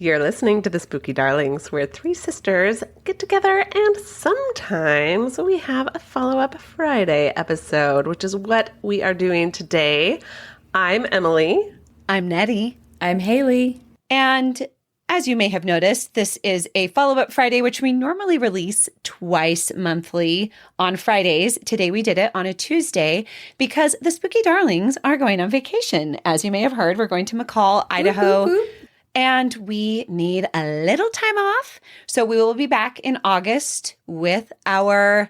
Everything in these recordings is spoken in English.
You're listening to The Spooky Darlings, where three sisters get together and sometimes we have a follow-up Friday episode, which is what we are doing today. I'm Emily. I'm Nettie. I'm Haley. And as you may have noticed, this is a follow-up Friday, which we normally release twice monthly on Fridays. Today we did it on a Tuesday because the Spooky Darlings are going on vacation. As you may have heard, we're going to McCall, Idaho. Woo-hoo-hoo. And we need a little time off. So we will be back in August with our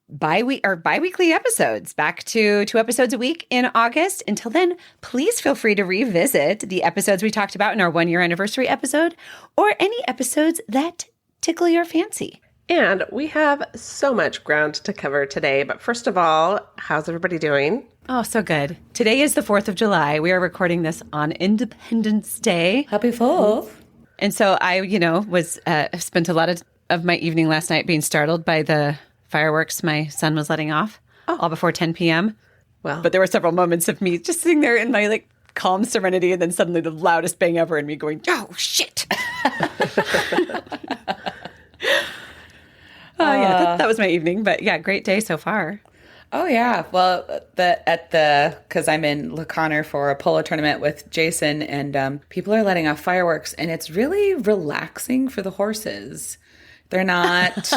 bi-weekly episodes, back to 2 episodes a week in August. Until then, please feel free to revisit the episodes we talked about in our 1-year anniversary episode or any episodes that tickle your fancy. And we have so much ground to cover today. But first of all, how's everybody doing? Oh, so good. Today is the 4th of July. We are recording this on Independence Day. Happy 4th. And so I, was spent a lot of my evening last night being startled by the fireworks my son was letting off all before 10 p.m. Well, But there were several moments of me just sitting there in my calm serenity and then suddenly the loudest bang ever and me going, oh, shit. That was my evening. But yeah, great day so far. Oh, yeah. Well, because I'm in La Conner for a polo tournament with Jason, and people are letting off fireworks, and it's really relaxing for the horses. They're not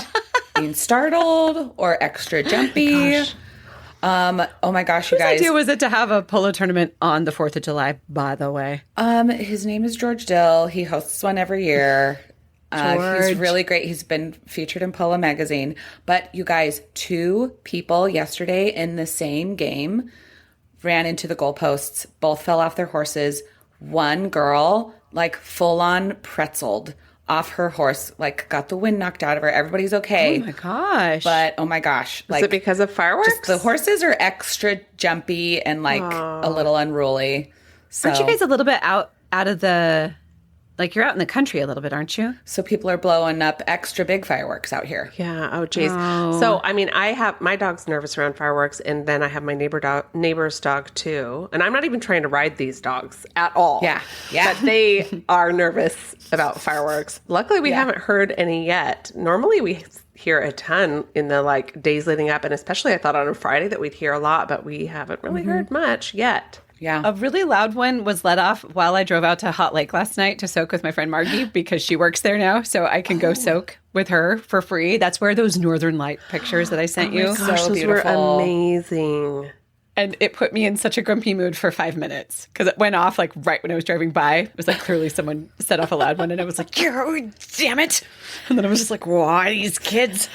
being startled or extra jumpy. Oh my gosh, you guys. Whose idea was it to have a polo tournament on the 4th of July, by the way? His name is George Dill. He hosts one every year. He's really great. He's been featured in Polo magazine. But you guys, 2 people yesterday in the same game ran into the goalposts. Both fell off their horses. One girl, full on pretzeled off her horse, got the wind knocked out of her. Everybody's okay. Oh my gosh. But oh my gosh. is it because of fireworks? Just the horses are extra jumpy and a little unruly. So. Aren't you guys a little bit out of the... you're out in the country a little bit, aren't you? So people are blowing up extra big fireworks out here. Yeah. Oh, geez. Oh. So, my dog's nervous around fireworks, and then I have my neighbor's dog too. And I'm not even trying to ride these dogs at all. Yeah. Yeah. But they are nervous about fireworks. Luckily, we haven't heard any yet. Normally, we hear a ton in the days leading up, and especially I thought on a Friday that we'd hear a lot, but we haven't really heard much yet. Yeah. A really loud one was let off while I drove out to Hot Lake last night to soak with my friend Margie because she works there now. So I can go soak with her for free. That's where those Northern Light pictures that I sent you. Gosh, so those beautiful. were amazing. And it put me in such a grumpy mood for 5 minutes because it went off right when I was driving by. It was clearly someone set off a loud one and I was like, oh, damn it. And then I was just like, why these kids?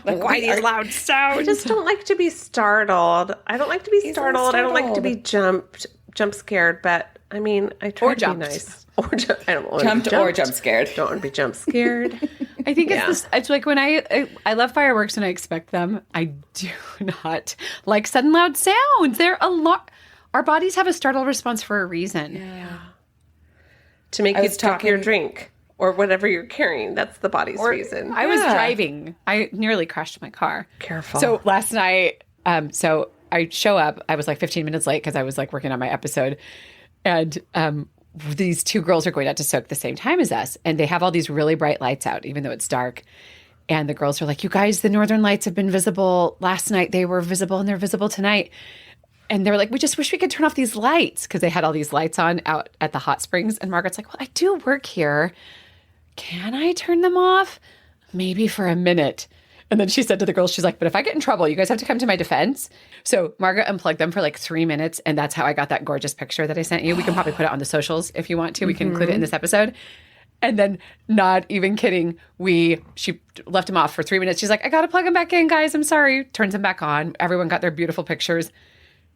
Why these loud sounds? I just don't like to be startled. I don't like to be startled. I don't like to be jump scared. But I try to be nice. Or I don't want Jumped to be or jump scared. Don't want to be jump scared. I think it's when I love fireworks and I expect them. I do not like sudden loud sounds. They're a lot. Our bodies have a startle response for a reason. Yeah. To make you stop your drink or whatever you're carrying. That's the body's reason. I was driving. I nearly crashed my car. Careful. So last night, so I show up. I was 15 minutes late because I was working on my episode. And these 2 girls are going out to soak the same time as us. And they have all these really bright lights out, even though it's dark. And the girls are like, you guys, the Northern Lights have been visible last night. They were visible and they're visible tonight. And they're like, we just wish we could turn off these lights because they had all these lights on out at the hot springs. And Margaret's like, well, I do work here. Can I turn them off? Maybe for a minute. And then she said to the girls, she's like, but if I get in trouble, you guys have to come to my defense. So Margaret unplugged them for 3 minutes. And that's how I got that gorgeous picture that I sent you. We can probably put it on the socials if you want to. We can include it in this episode. And then, not even kidding, she left them off for 3 minutes. She's like, I got to plug them back in, guys. I'm sorry. Turns them back on. Everyone got their beautiful pictures.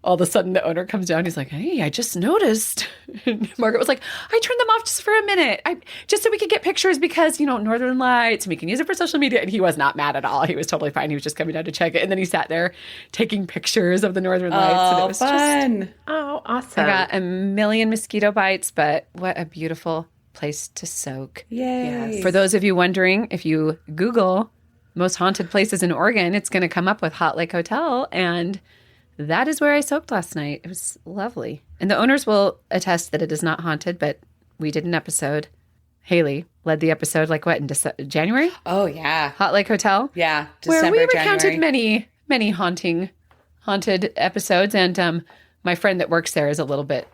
All of a sudden, the owner comes down. He's like, hey, I just noticed. And Margaret was like, I turned them off just for a minute. Just so we could get pictures because, Northern Lights, and we can use it for social media. And he was not mad at all. He was totally fine. He was just coming down to check it. And then he sat there taking pictures of the Northern Lights. Oh, and it was fun. Awesome. I got a million mosquito bites, but what a beautiful place to soak. Yay. Yes. For those of you wondering, if you Google most haunted places in Oregon, it's going to come up with Hot Lake Hotel. And that is where I soaked last night. It was lovely. And the owners will attest that it is not haunted, but we did an episode. Haley led the episode, like what, in January? Oh, yeah. Hot Lake Hotel? Yeah. Where we January. recounted many haunted episodes. And my friend that works there is a little bit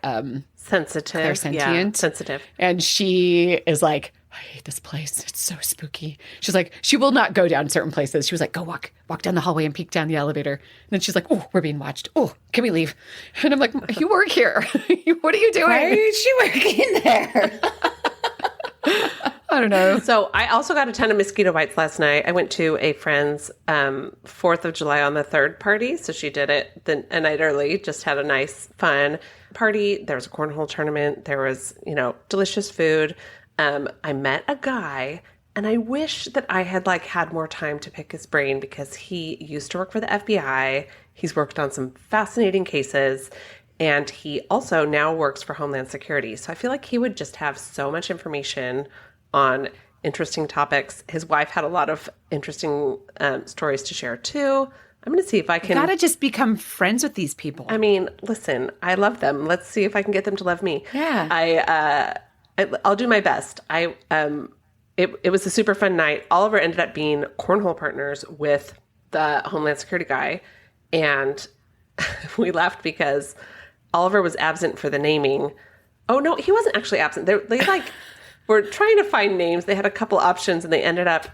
Sensitive. clairsentient. Yeah, sensitive. And she is like, I hate this place. It's so spooky. She's like, she will not go down certain places. She was like, go walk down the hallway and peek down the elevator. And then she's like, oh, we're being watched. Oh, can we leave? And I'm like, you work here. What are you doing? Why is she working there? I don't know. So I also got a ton of mosquito bites last night. I went to a friend's 4th of July on the 3rd party. So she did it a night early, just had a nice, fun party. There was a cornhole tournament. There was, delicious food. I met a guy, and I wish that I had had more time to pick his brain because he used to work for the FBI. He's worked on some fascinating cases, and he also now works for Homeland Security. So I feel like he would just have so much information on interesting topics. His wife had a lot of interesting stories to share too. I'm going to see if I can... You gotta just become friends with these people. I mean, listen, I love them. Let's see if I can get them to love me. Yeah. I'll do my best. It was a super fun night. Oliver ended up being cornhole partners with the Homeland Security guy, and we laughed because Oliver was absent for the naming. Oh no, he wasn't actually absent. They were trying to find names. They had a couple options, and they ended up.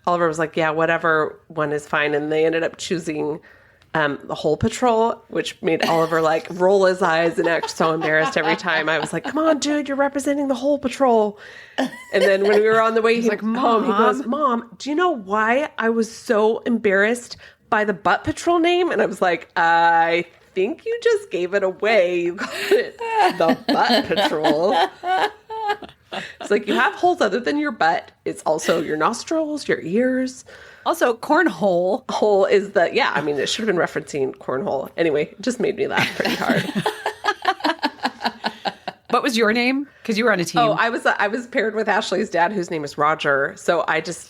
Oliver was like, "Yeah, whatever one is fine," and they ended up choosing the whole patrol, which made Oliver roll his eyes and act so embarrassed every time. I was like, come on, dude, you're representing the whole patrol. And then when we were on the way home, he goes, Mom, do you know why I was so embarrassed by the butt patrol name? And I was like, I think you just gave it away. You called it the butt patrol. It's like, you have holes other than your butt. It's also your nostrils, your ears. Also, cornhole. Hole is it should have been referencing cornhole. Anyway, it just made me laugh pretty hard. What was your name? Because you were on a team. Oh, I was paired with Ashley's dad, whose name is Roger. So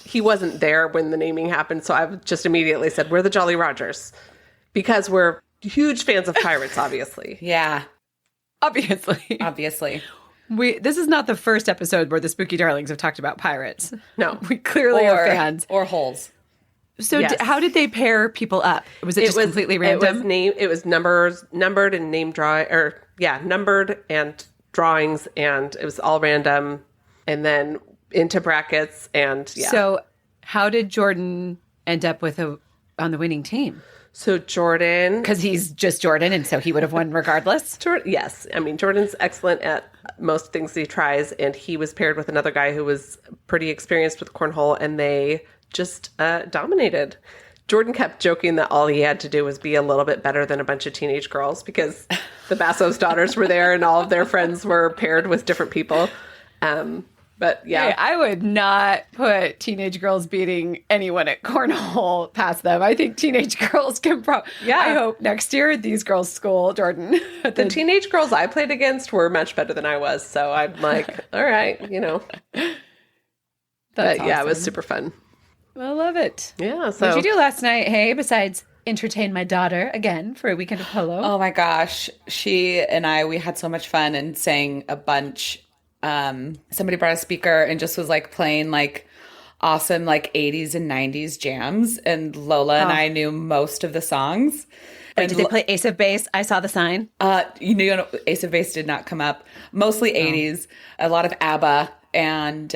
he wasn't there when the naming happened. So I just immediately said, we're the Jolly Rogers. Because we're huge fans of pirates, obviously. Yeah. Obviously. This is not the first episode where the Spooky Darlings have talked about pirates. No. We clearly are fans. Or holes. So Yes. how did they pair people up? Was it just completely random? It was numbered and name drawing, numbered and drawings, and it was all random, and then into brackets, and yeah. So how did Jordan end up on the winning team? So Jordan, Because he's just Jordan, and so he would have won regardless? yes. I mean, Jordan's excellent at most things he tries, and he was paired with another guy who was pretty experienced with cornhole, and they just dominated. Jordan kept joking that all he had to do was be a little bit better than a bunch of teenage girls because the Basso's daughters were there and all of their friends were paired with different people. But yeah. Hey, I would not put teenage girls beating anyone at cornhole past them. I think teenage girls can I hope next year at these girls' school, Jordan. The teenage girls I played against were much better than I was. So I'm like, all right, But yeah, it was super fun. I love it. Yeah. So What did you do last night, hey, besides entertain my daughter again for a weekend of polo? Oh my gosh. She and we had so much fun and sang a bunch. Somebody brought a speaker and just was playing awesome 80s and 90s jams. And Lola and I knew most of the songs. Wait, did they play Ace of Base? I saw the sign. Ace of Base did not come up. Mostly 80s. A lot of ABBA and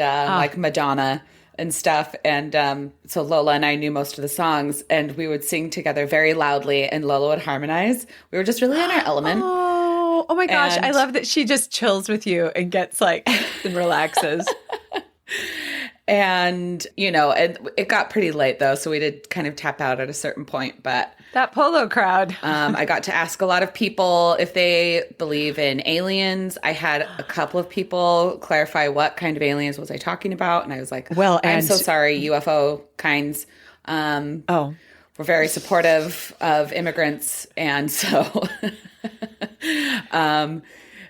Madonna and stuff. And so Lola and I knew most of the songs, and we would sing together very loudly, and Lola would harmonize. We were just really in our element. Oh my gosh. I love that she just chills with you and gets and relaxes. And, it got pretty late though, so we did kind of tap out at a certain point, but that polo crowd. I got to ask a lot of people if they believe in aliens. I had a couple of people clarify what kind of aliens was I talking about, and I was like, well, I'm so sorry, UFO kinds. We're very supportive of immigrants, and so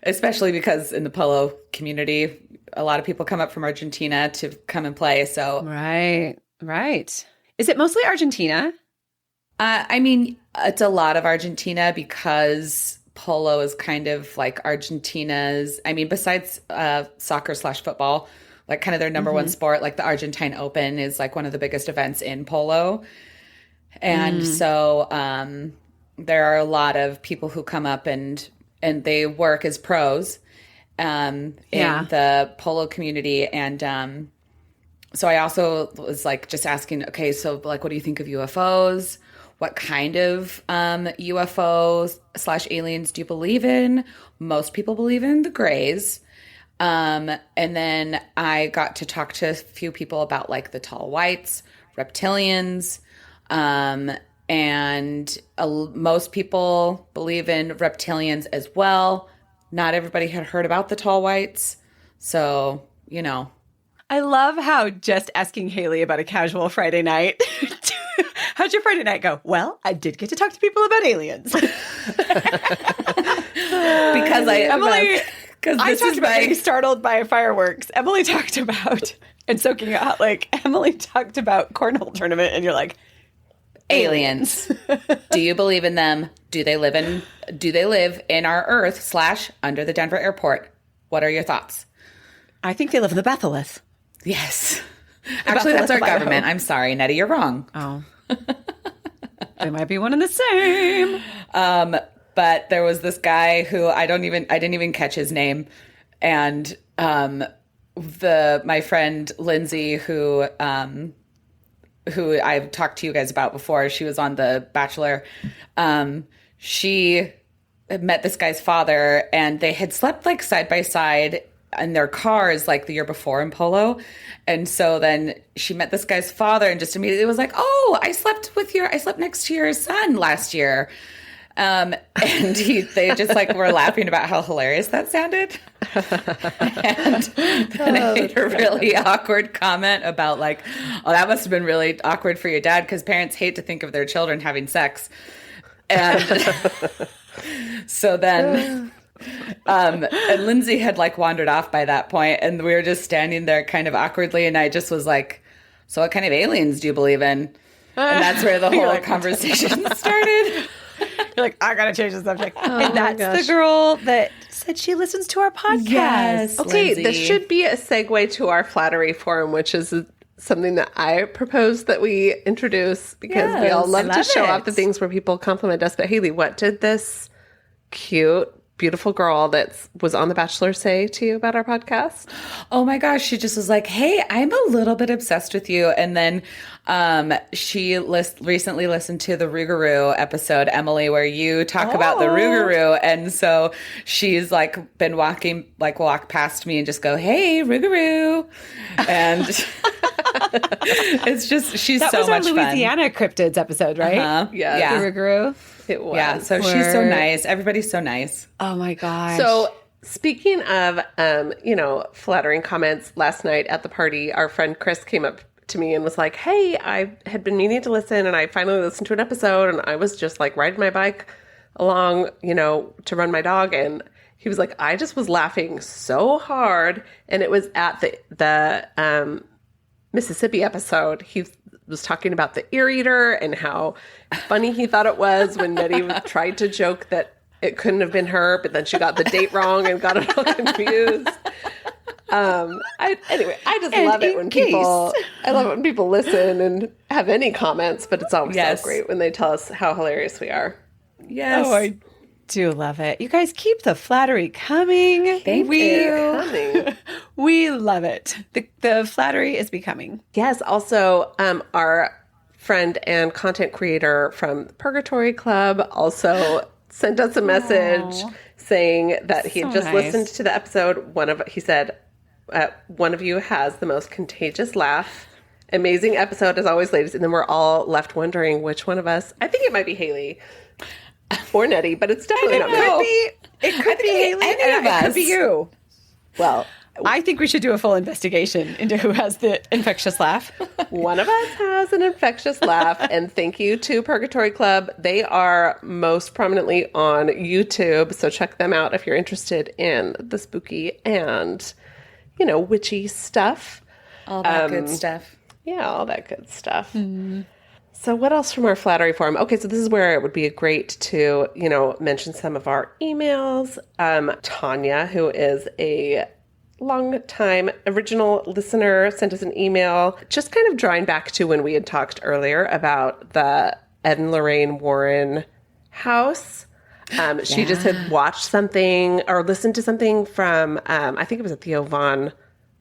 especially because in the polo community, a lot of people come up from Argentina to come and play. So right. Is it mostly Argentina? I mean, it's a lot of Argentina because polo is kind of like Argentina's, I mean, besides soccer/football, like kind of their number one sport, like the Argentine Open is like one of the biggest events in polo. And so there are a lot of people who come up and they work as pros in the polo community. And so I also was like just asking, okay, so like, what do you think of UFOs? What kind of UFOs/aliens do you believe in? Most people believe in the grays. And then I got to talk to a few people about like the tall whites, reptilians, and most people believe in reptilians as well. Not everybody had heard about the tall whites. So, you know. I love how just asking Haley about a casual Friday night. How'd your Friday night go? Well, I did get to talk to people about aliens. Because I talked about being startled by fireworks. Emily talked about, and soaking it hot, like Emily talked about cornhole tournament, and you're like, aliens. Do you believe in them? Do they live in our Earth / under the Denver airport? What are your thoughts? I think they live in the Bethelith. Yes. Actually, that's our government. I'm sorry, Nettie, you're wrong. Oh. They might be one and the same. But there was this guy who I didn't even catch his name. And my friend Lindsay, who I've talked to you guys about before, she was on The Bachelor. She met this guy's father, and they had slept like side by side in their cars like the year before in polo. And so then she met this guy's father and just immediately was like, oh, I slept next to your son last year. And they just like were laughing about how hilarious that sounded. And then I made a really awkward comment about like, oh, that must have been really awkward for your dad because parents hate to think of their children having sex. And so then and Lindsay had like wandered off by that point, and we were just standing there kind of awkwardly, and I just was like, so what kind of aliens do you believe in? And that's where the whole conversation started. You're like, I gotta change the subject. And that's the girl that said she listens to our podcast. Yes, okay, Lindsay. This should be a segue to our flattery forum, which is something that I propose that we introduce because we all love to show off the things where people compliment us. But Haley, what did this cute, beautiful girl that was on The Bachelor say to you about our podcast? Oh my gosh, she just was like, hey, I'm a little bit obsessed with you. And then she recently listened to the Rougarou episode, Emily, where you talk about the Rougarou. And so she's like been walk past me and just go, hey, Rougarou. And it's just, she's that so much fun. That was our Louisiana cryptids episode, right? Uh-huh. Yeah. The Rougarou. It was. Yeah, so she's so nice. Everybody's so nice. Oh my gosh. So speaking of, flattering comments, last night at the party, our friend Chris came up to me and was like, hey, I had been meaning to listen and I finally listened to an episode and I was just like riding my bike along, to run my dog. And he was like, I just was laughing so hard. And it was at the Mississippi episode. He was talking about the ear eater and how funny he thought it was when Nettie tried to joke that it couldn't have been her, but then she got the date wrong and got it all confused. I just love it when people listen and have any comments, but it's always so great when they tell us how hilarious we are. Yes. Oh, I do love it. You guys keep the flattery coming. Thank you. We love it. The flattery is becoming. Yes. Also, our friend and content creator from the Purgatory Club also sent us a message saying that he had just listened to the episode. He said, one of you has the most contagious laugh. Amazing episode as always, ladies. And then we're all left wondering which one of us. I think it might be Haley or Nettie, but it's definitely not me. It could be Haley. Any of us. It could be you. Well, I think we should do a full investigation into who has the infectious laugh. One of us has an infectious laugh, and thank you to Purgatory Club. They are most prominently on YouTube, so check them out if you're interested in the spooky and, witchy stuff. All that good stuff. Yeah, all that good stuff. So what else from our flattery forum? Okay, so this is where it would be great to, mention some of our emails. Tanya, who is a long-time original listener, sent us an email just kind of drawing back to when we had talked earlier about the Ed and Lorraine Warren house. She just had watched something or listened to something from, I think it was a Theo Vaughn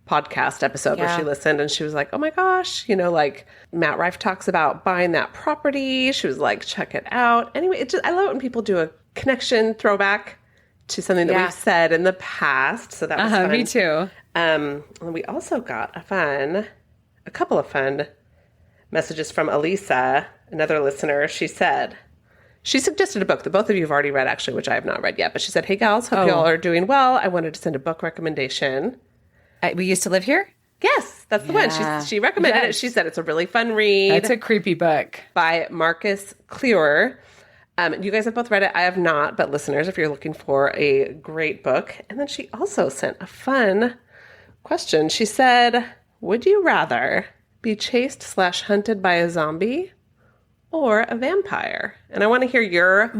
podcast episode where she listened and she was like, oh my gosh, like Matt Rife talks about buying that property. She was like, check it out. Anyway, I love it when people do a connection throwback to something that we've said in the past. So that was fun. Me too. And we also got a couple of fun messages from Elisa, another listener. She suggested a book that both of you have already read, actually, which I have not read yet. But she said, hey, gals, hope y'all are doing well. I wanted to send a book recommendation. We used to live here? Yes, that's the one. She recommended it. She said it's a really fun read. It's a creepy book. By Marcus Clearer. You guys have both read it. I have not, but listeners, if you're looking for a great book. And then she also sent a fun question. She said, would you rather be chased/hunted by a zombie or a vampire? And I want to hear your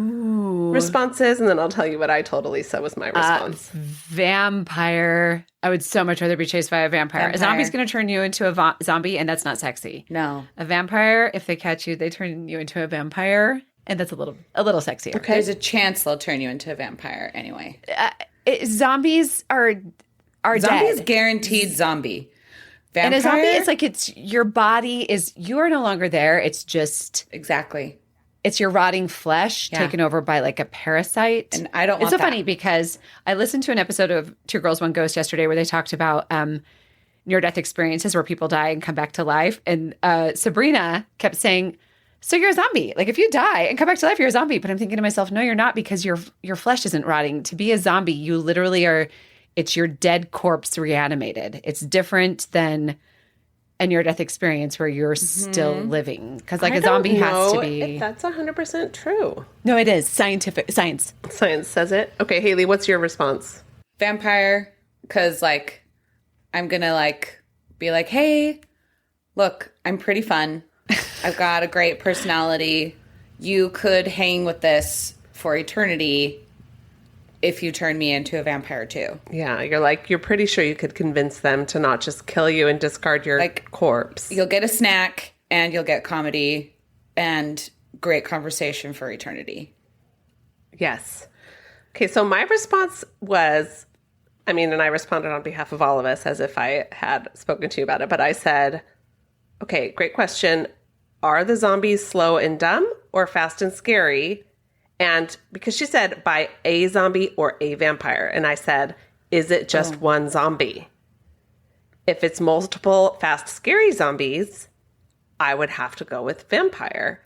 responses, and then I'll tell you what I told Elisa was my response. Vampire. I would so much rather be chased by a vampire. A zombie's going to turn you into a zombie, and that's not sexy. No. A vampire, if they catch you, they turn you into a vampire, and that's a little sexier. Okay. There's a chance they'll turn you into a vampire anyway. Zombies are Zombies dead. Guaranteed zombie. Vampire? And a zombie, it's like your body is, you are no longer there. It's just. Exactly. It's your rotting flesh taken over by like a parasite. And I don't want It's so funny because I listened to an episode of Two Girls, One Ghost yesterday where they talked about near-death experiences where people die and come back to life. And Sabrina kept saying, so you're a zombie. Like if you die and come back to life, you're a zombie. But I'm thinking to myself, no, you're not, because your flesh isn't rotting. To be a zombie, you literally are, it's your dead corpse reanimated. It's different than a near-death experience where you're still living. Because like a zombie has to be. If that's 100% true. No, it is. Science says it. Okay, Haley, what's your response? Vampire, because like I'm gonna like be like, hey, look, I'm pretty fun. I've got a great personality. You could hang with this for eternity if you turn me into a vampire too. Yeah, you're pretty sure you could convince them to not just kill you and discard your corpse. You'll get a snack and you'll get comedy and great conversation for eternity. Yes. Okay, so my response was, and I responded on behalf of all of us as if I had spoken to you about it, but I said, okay, great question. Are the zombies slow and dumb or fast and scary? And because she said by a zombie or a vampire. And I said, is it just one zombie? If it's multiple fast, scary zombies, I would have to go with vampire.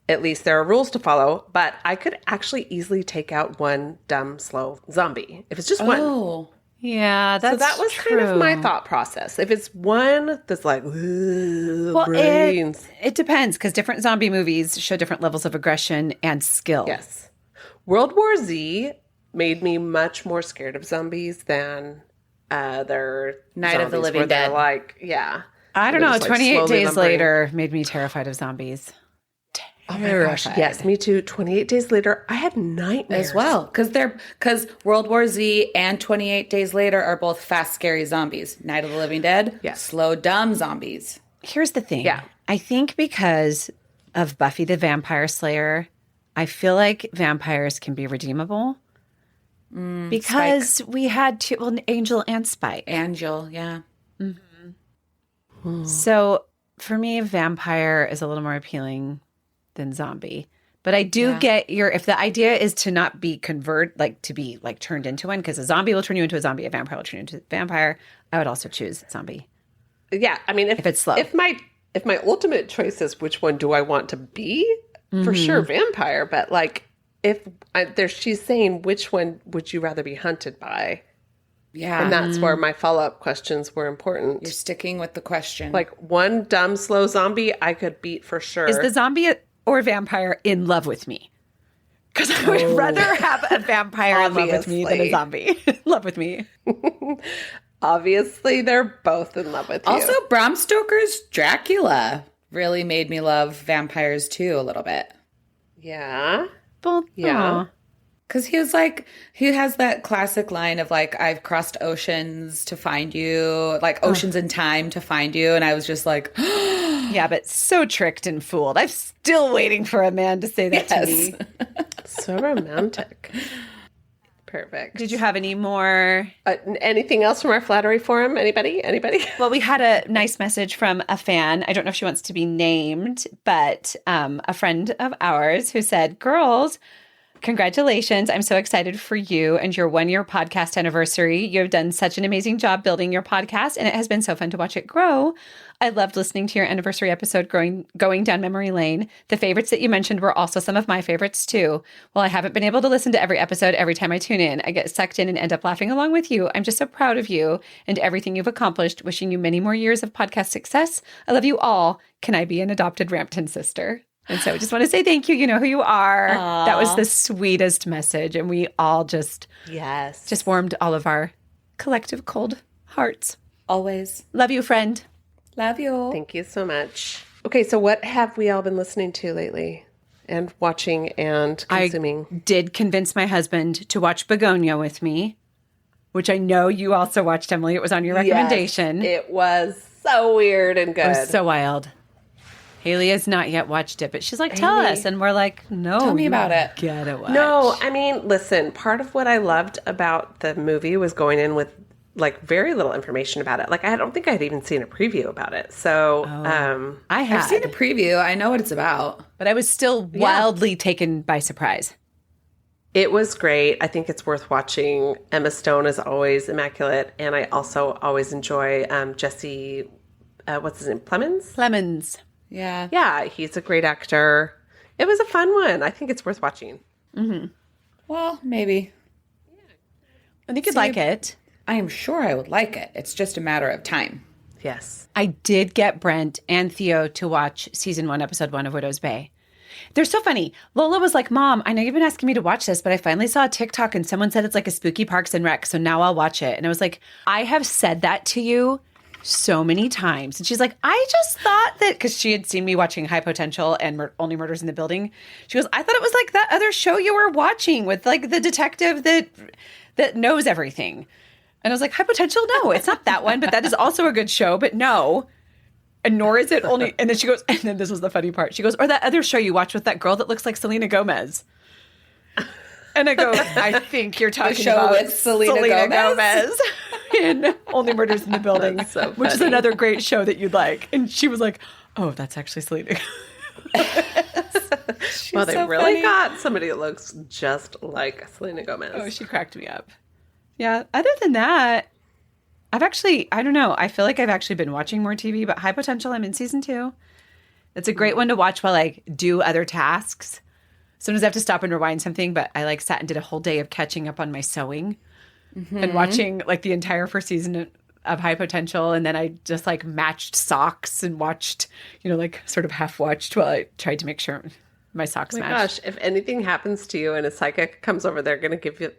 At least there are rules to follow, but I could actually easily take out one dumb, slow zombie. If it's just one. Yeah, that's so that was true. kind of my thought process. If it's one that's like, brains. It depends, because different zombie movies show different levels of aggression and skill. Yes. World War Z made me much more scared of zombies than their Night of the Living Dead. Like, yeah. I don't know. 28 Days Later made me terrified of zombies. Oh my gosh, yes, me too. 28 Days Later, I had nightmares. As well, because World War Z and 28 Days Later are both fast, scary zombies. Night of the Living Dead, slow, dumb zombies. Here's the thing. Yeah. I think because of Buffy the Vampire Slayer, I feel like vampires can be redeemable. Because Spike. We had Angel and Spike. Angel, yeah. Mm-hmm. So for me, vampire is a little more appealing than zombie. But I do get if the idea is to not be to be like turned into one, because a zombie will turn you into a zombie, a vampire will turn you into a vampire, I would also choose zombie. Yeah, if it's slow. If my ultimate choice is which one do I want to be, for sure vampire, but like she's saying which one would you rather be hunted by? Yeah. And that's where my follow-up questions were important. You're sticking with the question. Like one dumb, slow zombie I could beat for sure. Is the zombie or vampire in love with me? Because I would rather have a vampire in love with me than a zombie in love with me. Obviously, they're both in love with you. Also, Bram Stoker's Dracula. really made me love vampires too a little bit. Yeah. Well, Yeah. Because he was like, he has that classic line of like, I've crossed oceans to find you, like oceans in time to find you. And I was just like, yeah, but so tricked and fooled. I'm still waiting for a man to say that to me. So romantic. Perfect. Did you have any more? Anything else from our flattery forum? Anybody? Well, we had a nice message from a fan. I don't know if she wants to be named, but a friend of ours who said, girls, congratulations. I'm so excited for you and your 1-year podcast anniversary. You have done such an amazing job building your podcast, and it has been so fun to watch it grow. I loved listening to your anniversary episode going down memory lane. The favorites that you mentioned were also some of my favorites too. While I haven't been able to listen to every episode every time I tune in, I get sucked in and end up laughing along with you. I'm just so proud of you and everything you've accomplished. Wishing you many more years of podcast success. I love you all. Can I be an adopted Rampton sister? And so I just want to say thank you. You know who you are. Aww. That was the sweetest message. And we all just warmed all of our collective cold hearts. always. Love you, friend. Love you. Thank you so much. Okay, so what have we all been listening to lately and watching and consuming? I did convince my husband to watch Begonia with me, which I know you also watched, Emily. It was on your recommendation. Yes, it was so weird and good. It was so wild. Haley has not yet watched it, but she's like, tell us. And we're like, no. Tell me about it. Gotta watch. No, I mean, listen, part of what I loved about the movie was going in with like very little information about it. Like, I don't think I had even seen a preview about it. So, I have I've seen a preview. I know what it's about. but I was still wildly taken by surprise. It was great. I think it's worth watching. Emma Stone is always immaculate. And I also always enjoy Jesse, what's his name? Plemons. Yeah. Yeah, he's a great actor. It was a fun one. I think it's worth watching. Mm-hmm. Well, maybe. I think you'd like it. I am sure I would like it. It's just a matter of time. Yes. I did get Brent and Theo to watch season 1, episode 1 of Widow's Bay. They're so funny. Lola was like, Mom, I know you've been asking me to watch this, but I finally saw a TikTok and someone said it's like a spooky Parks and Rec, so now I'll watch it. And I was like, I have said that to you so many times. And she's like, I just thought that, because she had seen me watching High Potential and Only Murders in the Building. She goes, I thought it was like that other show you were watching with like the detective that knows everything. And I was like, High Potential? No, it's not that one, but that is also a good show, but no. And nor is it only, and then she goes, and then this was the funny part. She goes, or that other show you watch with that girl that looks like Selena Gomez. And I go, I think you're talking show about with Selena Gomez in Only Murders in the Building, so which is funny. another great show that you'd like. And she was like, oh, that's actually Selena. Well, they so really funny. got somebody that looks just like Selena Gomez. Oh, she cracked me up. Yeah. Other than that, I've actually, I don't know. I feel like I've actually been watching more TV, but High Potential, I'm in season 2. It's a great one to watch while I do other tasks. Sometimes I have to stop and rewind something, but I like sat and did a whole day of catching up on my sewing and watching like the entire first season of High Potential. And then I just like matched socks and watched, like sort of half watched while I tried to make sure my socks Oh my matched. gosh, if anything happens to you and a psychic comes over, they're going to give you,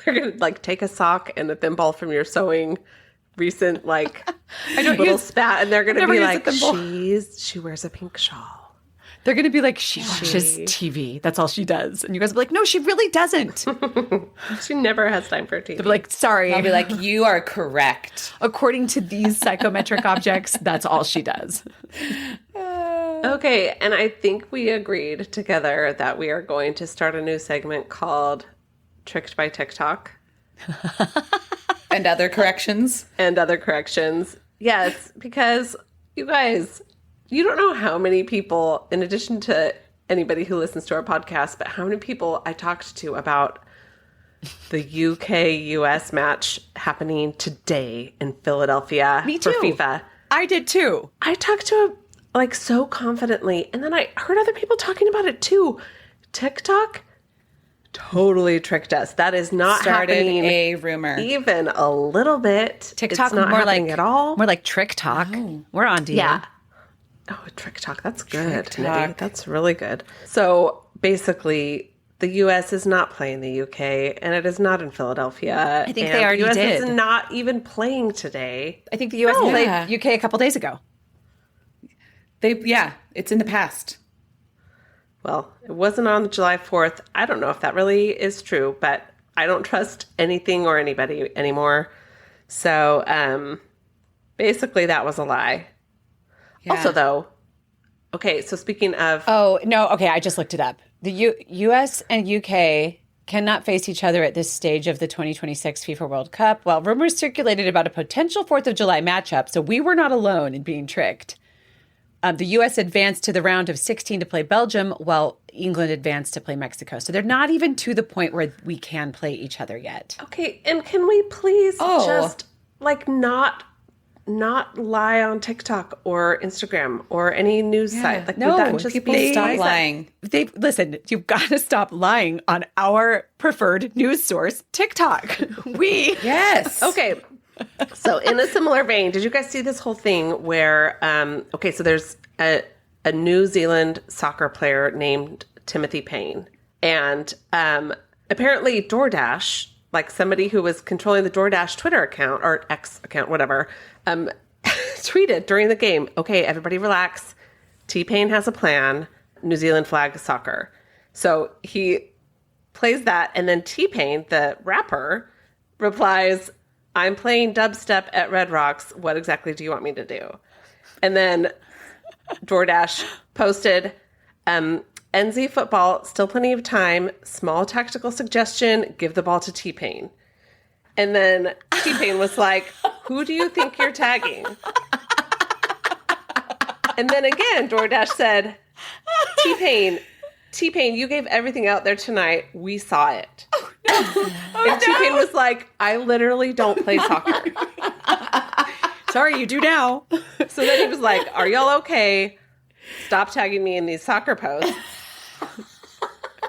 they're going to like take a sock and a thimble from your sewing recent like little spat, and they're going to be like, she wears a pink shawl. They're going to be like, she watches TV. That's all she does. And you guys will be like, no, she really doesn't. She never has time for TV. They'll be like, sorry. I'll be like, you are correct. According to these psychometric objects, that's all she does. Okay, and I think we agreed together that we are going to start a new segment called Tricked by TikTok. And other corrections. And other corrections. Yes, because you guys, you don't know how many people, in addition to anybody who listens to our podcast, but how many people I talked to about the UK-US match happening today in Philadelphia. Me too. For FIFA. I did too. I talked to him like so confidently, and then I heard other people talking about it too. TikTok totally tricked us. That is not Started happening a rumor. even a little bit. TikTok it's not more happening like at all. More like Trick Talk. We're on to you. Yeah. Oh, TikTok. That's good. Nitty. That's really good. So basically, the U.S. is not playing the U.K. and it is not in Philadelphia. I think they already the U.S. did. is not even playing today. I think the U.S. played UK a couple days ago. It's in the past. Well, it wasn't on July 4th. I don't know if that really is true, but I don't trust anything or anybody anymore. So basically that was a lie. Yeah. Also, though, okay, so speaking of... Oh, no, okay, I just looked it up. The U.S. and U.K. cannot face each other at this stage of the 2026 FIFA World Cup. Well, rumors circulated about a potential 4th of July matchup, so we were not alone in being tricked. The U.S. advanced to the round of 16 to play Belgium, while England advanced to play Mexico. So they're not even to the point where we can play each other yet. Okay, and can we please just, like, not lie on TikTok or Instagram or any news site? Like, no, that just people stop lying. Listen, you've got to stop lying on our preferred news source, TikTok. Yes. Okay. So in a similar vein, did you guys see this whole thing where, so there's a New Zealand soccer player named Timothy Payne, and apparently DoorDash, like somebody who was controlling the DoorDash Twitter account or X account, whatever, tweeted during the game, okay, everybody relax. T-Pain has a plan, New Zealand flag soccer. So he plays that, and then T-Pain, the rapper, replies, I'm playing dubstep at Red Rocks. What exactly do you want me to do? And then DoorDash posted, NZ football, still plenty of time. Small tactical suggestion, give the ball to T-Pain. And then T-Pain was like, who do you think you're tagging? And then again, DoorDash said, T-Pain, you gave everything out there tonight. We saw it. And T-Pain was like, I literally don't play soccer. Sorry, you do now. So then he was like, are y'all okay? Stop tagging me in these soccer posts.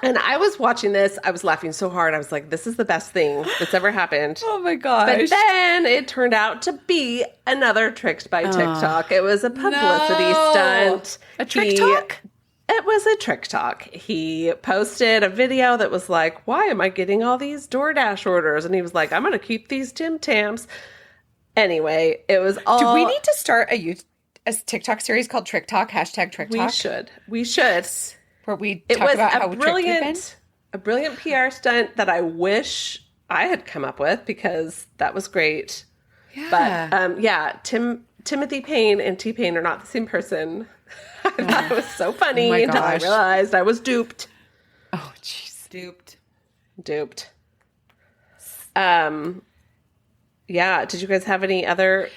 And I was watching this. I was laughing so hard. I was like, this is the best thing that's ever happened. Oh, my gosh. But then it turned out to be another tricked by TikTok. It was a publicity stunt. A TikTok? It was a TikTok. He posted a video that was like, why am I getting all these DoorDash orders? And he was like, I'm going to keep these Tim Tams. Anyway, it was all... Do we need to start a TikTok series called Trick Talk, hashtag Trick Talk? We should. Where we talk about how tricked we've been? A brilliant PR stunt that I wish I had come up with because that was great. Yeah. But Timothy Payne and T-Pain are not the same person. I thought it was so funny until I realized I was duped. Oh, jeez. Duped. Yeah. Did you guys have any other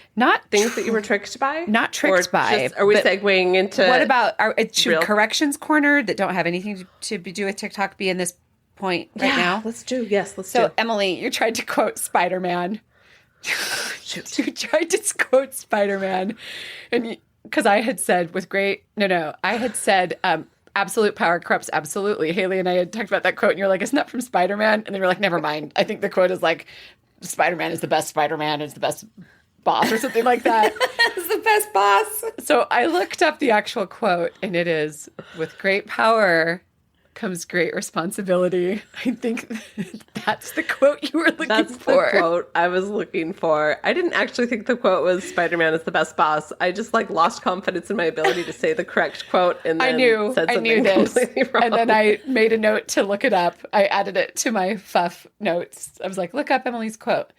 things that you were tricked by? Not tricked by. Are we segueing into... What about... Should Corrections Corner that don't have anything to do with TikTok be in this point right now? Let's do. So, Emily, you tried to quote Spider-Man. You tried to quote Spider-Man. And because I had said I had said... absolute power corrupts absolutely. Haley and I had talked about that quote, and you're like, isn't that from Spider-Man? And then we're like, never mind. I think the quote is like, Spider-Man is the best Spider-Man, is the best boss, or something like that. It's the best boss. So I looked up the actual quote, and it is, with great power comes great responsibility. I think that's the quote you were looking for. That's the quote I was looking for. I didn't actually think the quote was Spider-Man is the best boss. I just lost confidence in my ability to say the correct quote and then said something completely wrong. And then I made a note to look it up. I added it to my FUF notes. I was like, look up Emily's quote.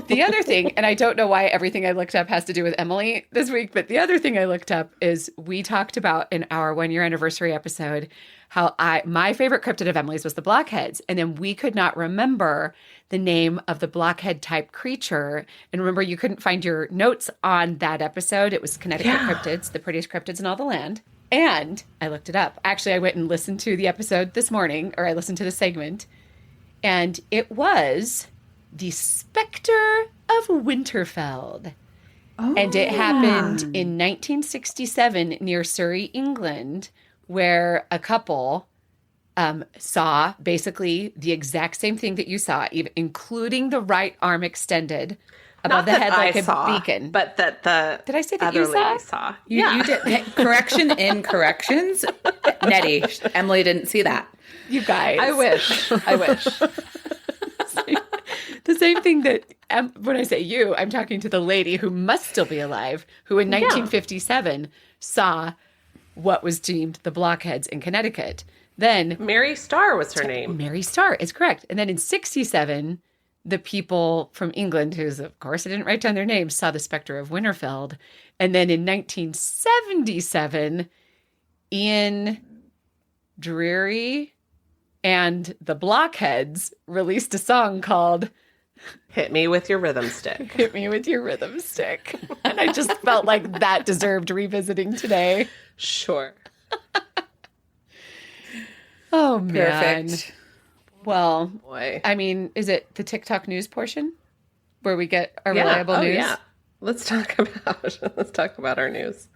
The other thing, and I don't know why everything I looked up has to do with Emily this week, but the other thing I looked up is we talked about in our 1-year anniversary episode how my favorite cryptid of Emily's was the blockheads. And then we could not remember the name of the blockhead type creature. And remember, you couldn't find your notes on that episode. It was Connecticut cryptids, the prettiest cryptids in all the land. And I looked it up. Actually, I went and listened to the episode this morning, or I listened to the segment. And it was the Spectre of Winterfeld. Oh. And it happened in 1967 near Surrey, England, where a couple saw basically the exact same thing that you saw, even including the right arm extended above the head like a beacon. But that the did I say that you saw? You did. Correction in corrections. Nettie, Emily didn't see that. You guys. I wish. The same thing that, when I say you, I'm talking to the lady who must still be alive, who in 1957 saw what was deemed the blockheads in Connecticut. Then Mary Starr was her name. Mary Starr is correct. And then in 67, the people from England, who's, of course, I didn't write down their names, saw the specter of Winterfeld. And then in 1977, Ian Dreary and the Blockheads released a song called Hit Me With Your Rhythm Stick. Hit Me With Your Rhythm Stick. And I just felt like that deserved revisiting today. Sure. Oh, man. Perfect. Well, Boy. I mean, is it the TikTok news portion where we get our reliable news? Yeah. Let's talk about our news.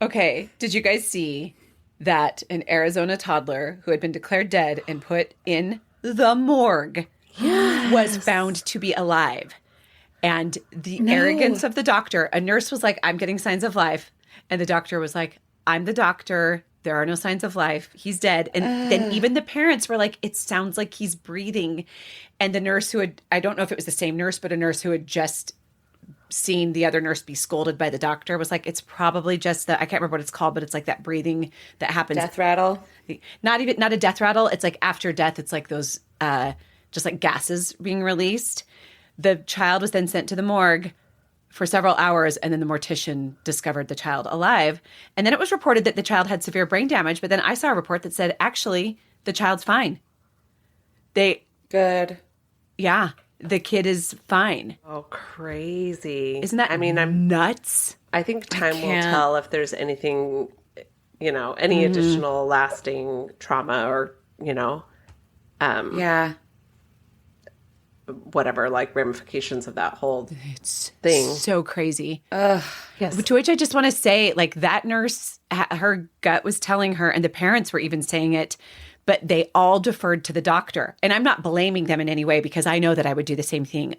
Okay. Did you guys see that an Arizona toddler who had been declared dead and put in the morgue was found to be alive? And the arrogance of the doctor, a nurse was like, I'm getting signs of life. And the doctor was like, I'm the doctor. There are no signs of life. He's dead. And then even the parents were like, it sounds like he's breathing. And the nurse who had, I don't know if it was the same nurse, but a nurse who had just seen the other nurse be scolded by the doctor was like, it's probably just I can't remember what it's called, but it's like that breathing that happens. Death rattle? Not a death rattle. It's like after death, it's like those just like gases being released. The child was then sent to the morgue for several hours, and then the mortician discovered the child alive. And then it was reported that the child had severe brain damage, but then I saw a report that said, actually, the child's fine. Good. Yeah, the kid is fine. Oh, crazy. Isn't that I'm nuts? I think time will tell if there's anything, any additional lasting trauma or, Yeah. whatever, like ramifications of that whole It's thing. so crazy. Yes. To which I just want to say, like, that nurse, her gut was telling her, and the parents were even saying it, but they all deferred to the doctor. And I'm not blaming them in any way because I know that I would do the same thing.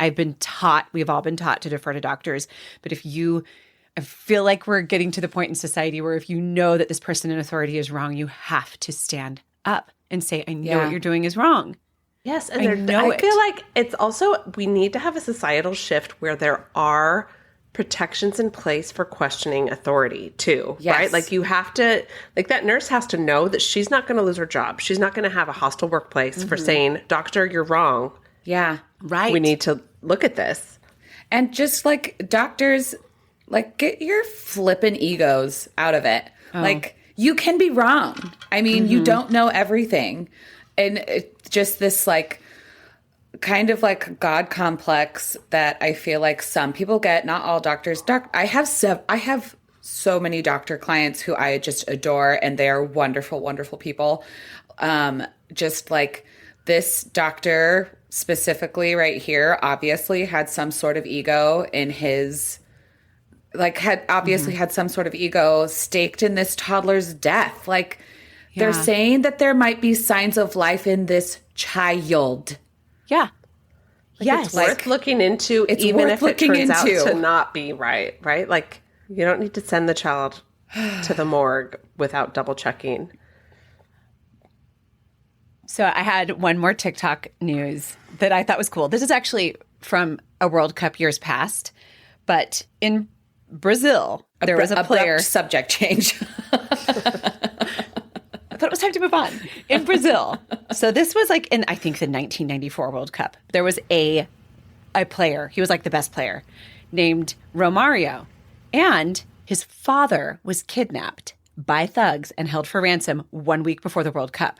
We've all been taught to defer to doctors. But I feel like we're getting to the point in society where if you know that this person in authority is wrong, you have to stand up and say, I know what you're doing is wrong. Yes, and I feel like it's also, we need to have a societal shift where there are protections in place for questioning authority too, right? Like you have to, like that nurse has to know that she's not going to lose her job. She's not going to have a hostile workplace for saying, doctor, you're wrong. Yeah. Right. We need to look at this. And just like doctors, like get your flippin' egos out of it. Like you can be wrong. I mean, you don't know everything. And it's just this like kind of like God complex that I feel like some people get, not all doctors. I have so many doctor clients who I just adore, and they are wonderful, wonderful people. Just like this doctor specifically right here, obviously had some sort of ego in his, like had obviously had some sort of ego staked in this toddler's death. Like they're saying that there might be signs of life in this child. Yeah. Yes. It's worth looking into, even if it turns out to not be right? Like you don't need to send the child to the morgue without double checking. So I had one more TikTok news that I thought was cool. This is actually from a World Cup years past, but in Brazil, there was a player. Subject change. I thought it was time to move on. In Brazil. So this was like in, I think, the 1994 World Cup. There was a player. He was like the best player named Romario. And his father was kidnapped by thugs and held for ransom 1 week before the World Cup.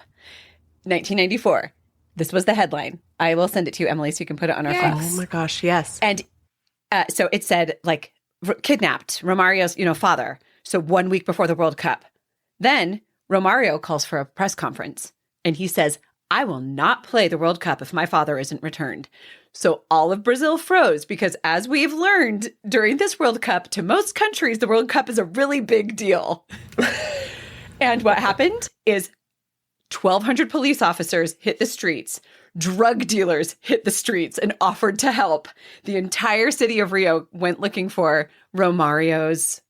1994. This was the headline. I will send it to you, Emily, so you can put it on our phones. Oh my gosh, yes. And so it said, like, kidnapped Romario's, father. So 1 week before the World Cup. Then Romario calls for a press conference, and he says, I will not play the World Cup if my father isn't returned. So all of Brazil froze because, as we've learned during this World Cup, to most countries, the World Cup is a really big deal. And what happened is 1,200 police officers hit the streets. Drug dealers hit the streets and offered to help. The entire city of Rio went looking for Romario's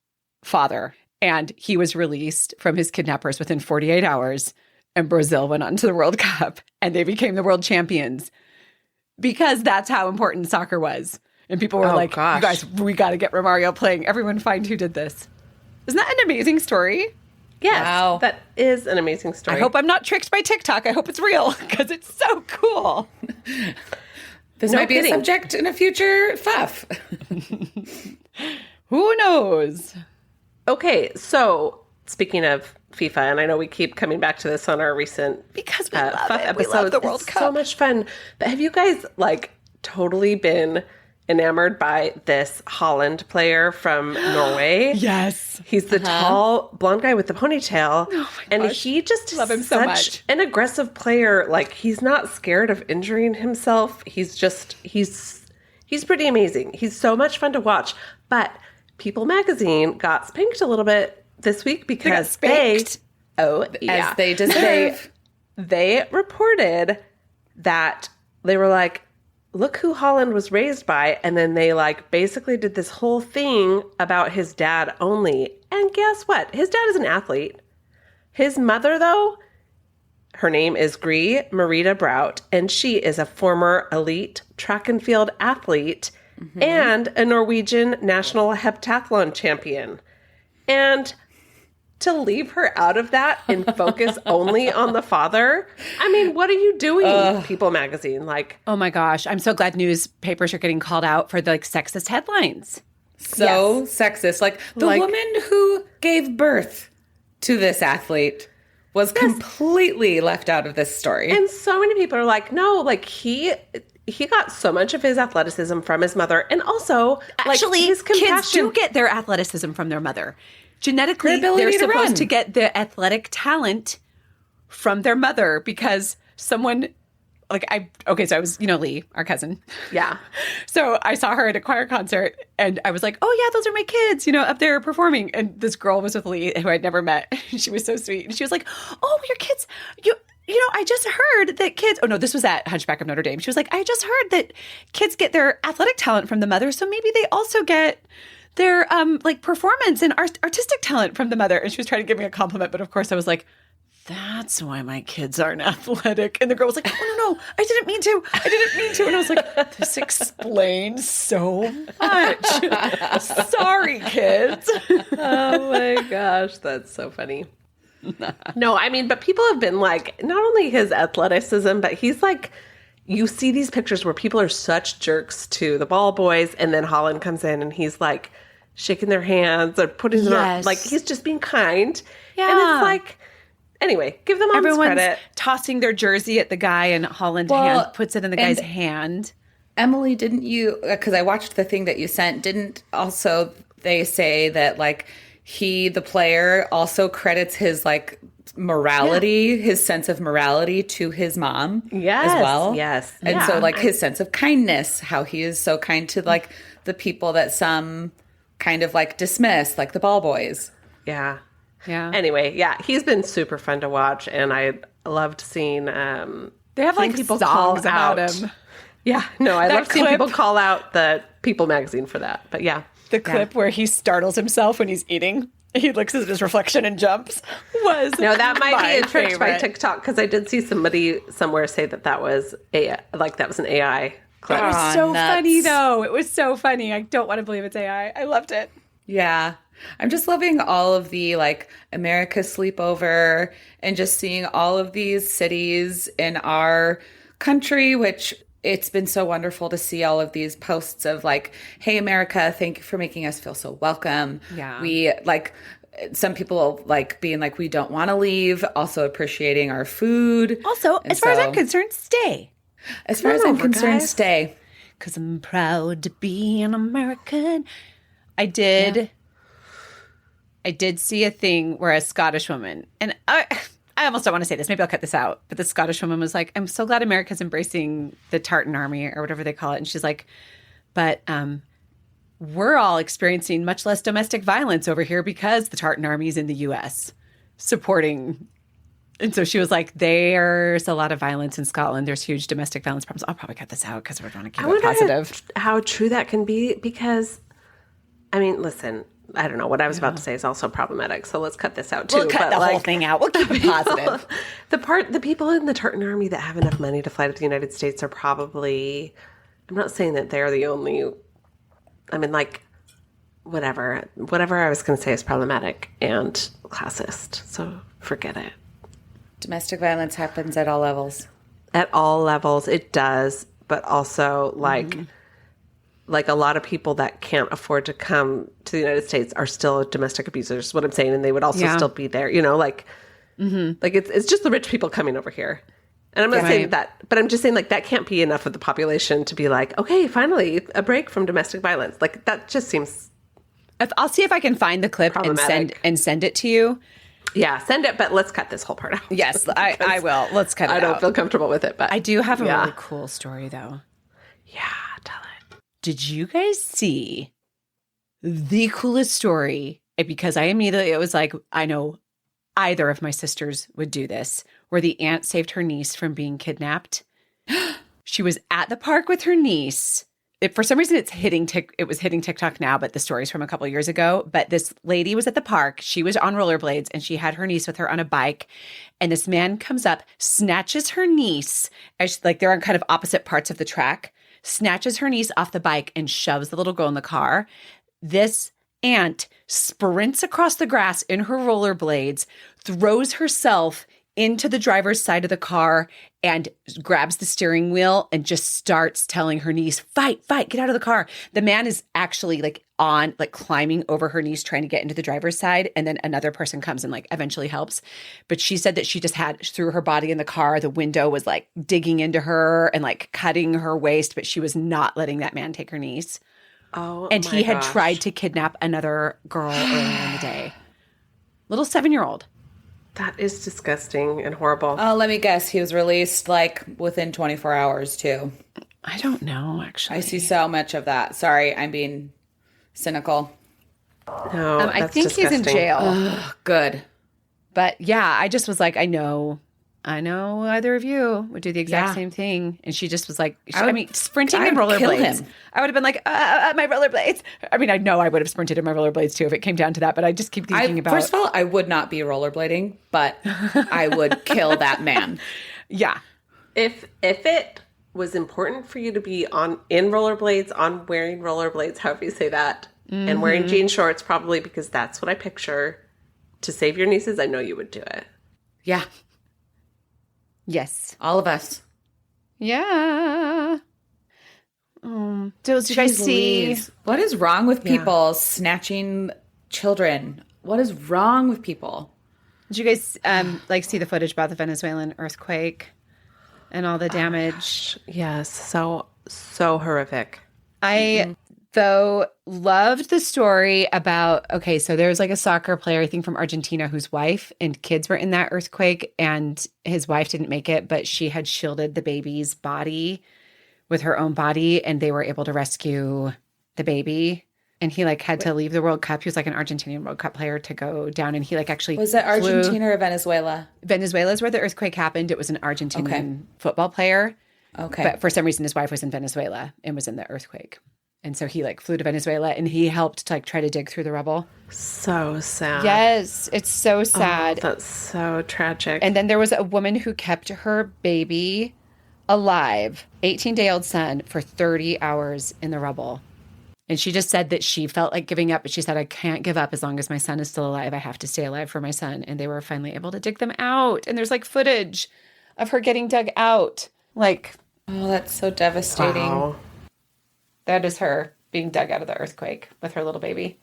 father, and he was released from his kidnappers within 48 hours, and Brazil went on to the World Cup, and they became the world champions because that's how important soccer was. And people were like, you guys, we got to get Romario playing. Everyone find who did this. Isn't that an amazing story? Yes, Wow. that is an amazing story. I hope I'm not tricked by TikTok. I hope it's real because it's so cool. This might be a subject in a future FUF. Who knows? Okay, so speaking of FIFA, and I know we keep coming back to this on our recent Because we love FUF it. episodes. We love the World It's Cup. so much fun. But have you guys like totally been enamored by this Holland player from Norway? Yes. He's the tall blonde guy with the ponytail. Oh my and gosh. he just Love him so such much. an aggressive player. Like he's not scared of injuring himself. He's pretty amazing. He's so much fun to watch. But People magazine got spanked a little bit this week because spanked? As they deserve. they reported that they were like, look who Holland was raised by. And then they like basically did this whole thing about his dad only. And guess what? His dad is an athlete. His mother, though, her name is Gry Merida Brout, and she is a former elite track and field athlete and a Norwegian national heptathlon champion. And to leave her out of that and focus only on the father, I mean, what are you doing, People magazine? Like, Oh my gosh. I'm so glad newspapers are getting called out for the like sexist headlines. So sexist. Like the woman who gave birth to this athlete was completely left out of this story. and so many people are like, no, like he got so much of his athleticism from his mother, and also Actually, like, his compassion. kids do get their athleticism from their mother. Genetically, Their ability they're to supposed run. to get the athletic talent from their mother because someone, so I was, Lee, our cousin. Yeah. So I saw her at a choir concert and I was like, oh yeah, those are my kids, up there performing. And this girl was with Lee who I'd never met. She was so sweet. And she was like, oh, your kids, I just heard that kids, oh no, this was at Hunchback of Notre Dame. She was like, I just heard that kids get their athletic talent from the mother. So maybe they also get their performance and artistic talent from the mother. And she was trying to give me a compliment. But of course I was like, that's why my kids aren't athletic. And the girl was like, oh, no, I didn't mean to. And I was like, this explains so much. Sorry, kids. Oh my gosh, that's so funny. No, I mean, but people have been like, not only his athleticism, but he's like, you see these pictures where people are such jerks to the ball boys, and then Holland comes in and he's like shaking their hands or putting them on, like he's just being kind. Yeah. And it's like, anyway, give them all Everyone's credit. tossing their jersey at the guy, and Holland puts it in the guy's hand. Emily, didn't you, because I watched the thing that you sent, didn't also they say that like the player also credits his like morality, his sense of morality to his mom as well? Yes. And so like his sense of kindness, how he is so kind to like the people that some kind of like dismiss, like the ball boys. Yeah. Yeah. Anyway, yeah, he's been super fun to watch, and I loved seeing They have like people songs call about out. him. Yeah, no, I That love seeing clip. people call out the People magazine for that. But yeah. The clip where he startles himself when he's eating. He looks at his reflection and jumps. No, that might be a trick by favorite. TikTok, because I did see somebody somewhere say that was an AI clip. It was so funny, though. It was so funny. I don't want to believe it's AI. I loved it. Yeah. I'm just loving all of the like America sleepover and just seeing all of these cities in our country, which it's been so wonderful to see all of these posts of like, hey, America, thank you for making us feel so welcome. Yeah. We like some people like being like, we don't want to leave, also appreciating our food. Also, And as far as so- I'm concerned, stay. As far as I'm concerned, guys. stay. Because I'm proud to be an American. I did see a thing where a Scottish woman, and I almost don't want to say this, maybe I'll cut this out, but the Scottish woman was like, I'm so glad America's embracing the tartan army or whatever they call it. And she's like, but we're all experiencing much less domestic violence over here because the tartan army is in the U.S. supporting. And so she was like, there's a lot of violence in Scotland. There's huge domestic violence problems. I'll probably cut this out because we're trying to keep it positive. How true that can be, because, I mean, listen, I don't know. What I was about to say is also problematic, so let's cut this out too. We'll cut the whole thing out. We'll keep it positive. The people in the tartan army that have enough money to fly to the United States are probably, I'm not saying that they're the only, I mean, like, whatever I was going to say is problematic and classist. So forget it. Domestic violence happens at all levels. At all levels, it does. But also, like a lot of people that can't afford to come to the United States are still domestic abusers, is what I'm saying. And they would also still be there, like it's just the rich people coming over here. And I'm not saying that, but I'm just saying, like, that can't be enough of the population to be like, okay, finally, a break from domestic violence. Like, that just seems I'll see if I can find the clip and send it to you. Yeah, send it, but let's cut this whole part out. Yes, I will. Let's cut it out. I don't feel comfortable with it, but I do have a really cool story, though. Yeah, tell it. Did you guys see the coolest story? Because it was like, I know either of my sisters would do this, where the aunt saved her niece from being kidnapped. She was at the park with her niece. For some reason, it was hitting TikTok now, but the story's from a couple years ago. But this lady was at the park. She was on rollerblades, and she had her niece with her on a bike. And this man comes up, snatches her niece, they're on kind of opposite parts of the track, snatches her niece off the bike and shoves the little girl in the car. This aunt sprints across the grass in her rollerblades, throws herself into the driver's side of the car and grabs the steering wheel and just starts telling her niece, fight, get out of the car. The man is actually climbing over her niece, trying to get into the driver's side. And then another person comes and eventually helps. But she said that she just threw her body in the car. The window was digging into her and cutting her waist, but she was not letting that man take her niece. Oh, and he had tried to kidnap another girl earlier in the day. Little 7-year-old. That is disgusting and horrible. Oh, let me guess. He was released within 24 hours too. I don't know, actually. I see so much of that. Sorry, I'm being cynical. No, I think disgusting. he's in jail. Ugh, good. But yeah, I just was like, I know either of you would do the exact same thing. And she just was like, sprinting in rollerblades. I would have been like, my rollerblades. I mean, I know I would have sprinted in my rollerblades too if it came down to that, but I just keep thinking about. First of all, I would not be rollerblading, but I would kill that man. Yeah. If it was important for you to be in rollerblades, on wearing rollerblades, however you say that, and wearing jean shorts, probably because that's what I picture, to save your nieces, I know you would do it. Yeah. Yes. All of us. Yeah. Did you guys see? Louise. What is wrong with people snatching children? What is wrong with people? Did you guys see the footage about the Venezuelan earthquake and all the damage? Yes. So horrific. I though loved the story about, so there's a soccer player, I think from Argentina, whose wife and kids were in that earthquake, and his wife didn't make it, but she had shielded the baby's body with her own body, and they were able to rescue the baby. And he had to leave the World Cup. He was an Argentinian World Cup player to go down, and he actually was it Argentina or Venezuela? Venezuela is where the earthquake happened. It was an Argentinian football player. Okay. But for some reason, his wife was in Venezuela and was in the earthquake. And so he flew to Venezuela, and he helped to try to dig through the rubble. So sad. Yes, it's so sad. Oh, that's so tragic. And then there was a woman who kept her baby alive, 18-day-old son, for 30 hours in the rubble. And she just said that she felt like giving up, but she said, I can't give up as long as my son is still alive. I have to stay alive for my son. And they were finally able to dig them out. And there's footage of her getting dug out. Oh, that's so devastating. Wow. That is her being dug out of the earthquake with her little baby.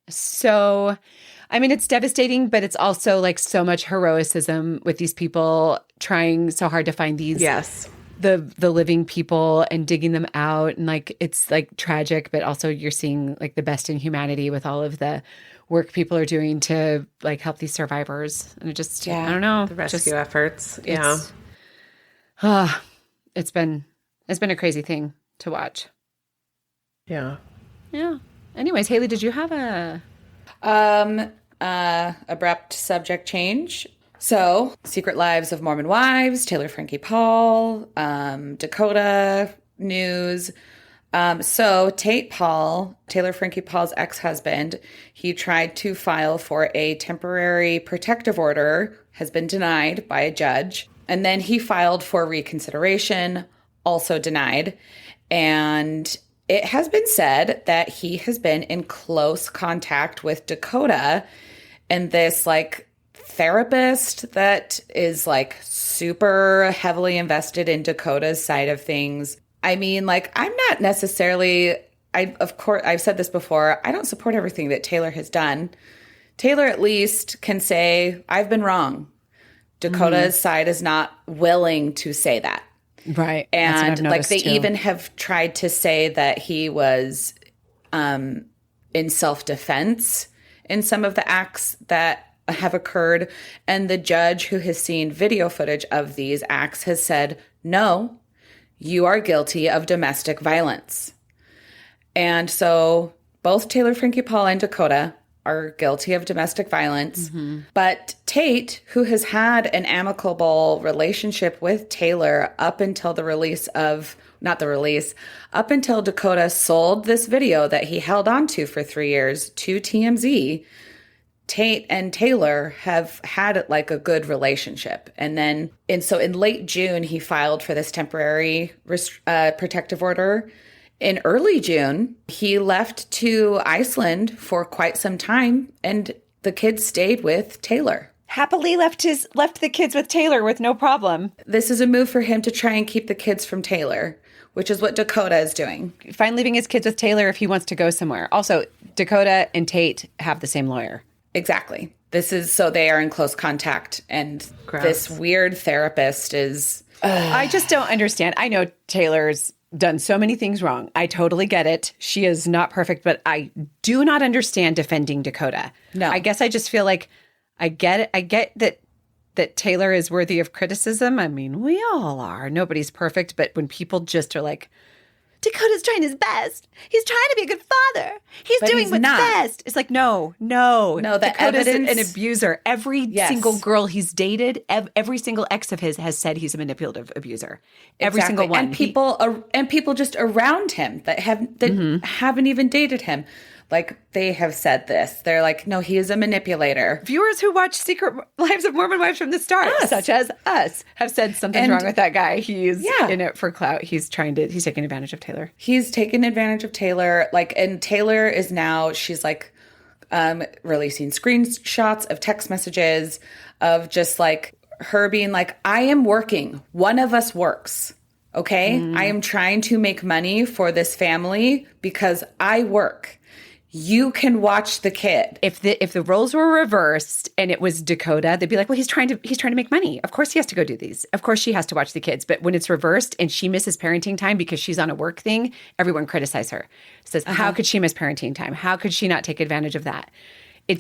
So, it's devastating, but it's also so much heroicism with these people trying so hard to find these, the living people and digging them out. And it's tragic, but also you're seeing the best in humanity with all of the work people are doing to help these survivors. And it just, I don't know. The rescue efforts. Yeah. It's been a crazy thing to watch. Yeah. Yeah. Anyways, Haley, did you have a abrupt subject change? So, Secret Lives of Mormon Wives, Taylor Frankie Paul, Dakota news. So Tate Paul, Taylor Frankie Paul's ex-husband, he tried to file for a temporary protective order, has been denied by a judge. And then he filed for reconsideration, also denied. And it has been said that he has been in close contact with Dakota and this like therapist that is like super heavily invested in Dakota's side of things. I mean, like, I'm not necessarily, of course, I've said this before, I don't support everything that Taylor has done. Taylor at least can say, I've been wrong. Dakota's side is not willing to say that. Right. And like they even have tried to say that he was in self-defense in some of the acts that have occurred. And the judge who has seen video footage of these acts has said, no, you are guilty of domestic violence. And so both Taylor Frankie Paul and Dakota are guilty of domestic violence. But Tate, who has had an amicable relationship with Taylor up until the release of, not the release, up until Dakota sold this video that he held on to for 3 years to TMZ, Tate and Taylor have had like a good relationship. And so in late June, he filed for this temporary protective order. In early June, he left to Iceland for quite some time, and the kids stayed with Taylor. Happily left the kids with Taylor with no problem. This is a move for him to try and keep the kids from Taylor, which is what Dakota is doing. Fine leaving his kids with Taylor if he wants to go somewhere. Also, Dakota and Tate have the same lawyer. Exactly. This is so they are in close contact, and this weird therapist is... I just don't understand. I know Taylor's done so many things wrong. I totally get it. She is not perfect, but I do not understand defending Dakota. No. I guess I just feel like I get it. I get that Taylor is worthy of criticism. I mean, we all are. Nobody's perfect, but when people just are like, Dakota's trying his best. He's trying to be a good father. He's doing what's best. It's like, no. The Dakota's evidence, an abuser. Every single girl he's dated, every single ex of his has said he's a manipulative abuser. Every single one. And people just around him that haven't even dated him. Like, they have said this. They're like, no, he is a manipulator. Viewers who watch Secret Lives of Mormon Wives from the start, such as us, have said something's wrong with that guy. He's in it for clout. He's taking advantage of Taylor. He's taken advantage of Taylor. Like, and Taylor is now, she's like releasing screenshots of text messages of just like her being like, I am working. One of us works. Okay. I am trying to make money for this family because I work. You can watch the kid. If the roles were reversed and it was Dakota, they'd be like, well, he's trying to make money. Of course he has to go do these. Of course she has to watch the kids. But when it's reversed and she misses parenting time because she's on a work thing, everyone criticizes her. Says, how could she miss parenting time? How could she not take advantage of that? It's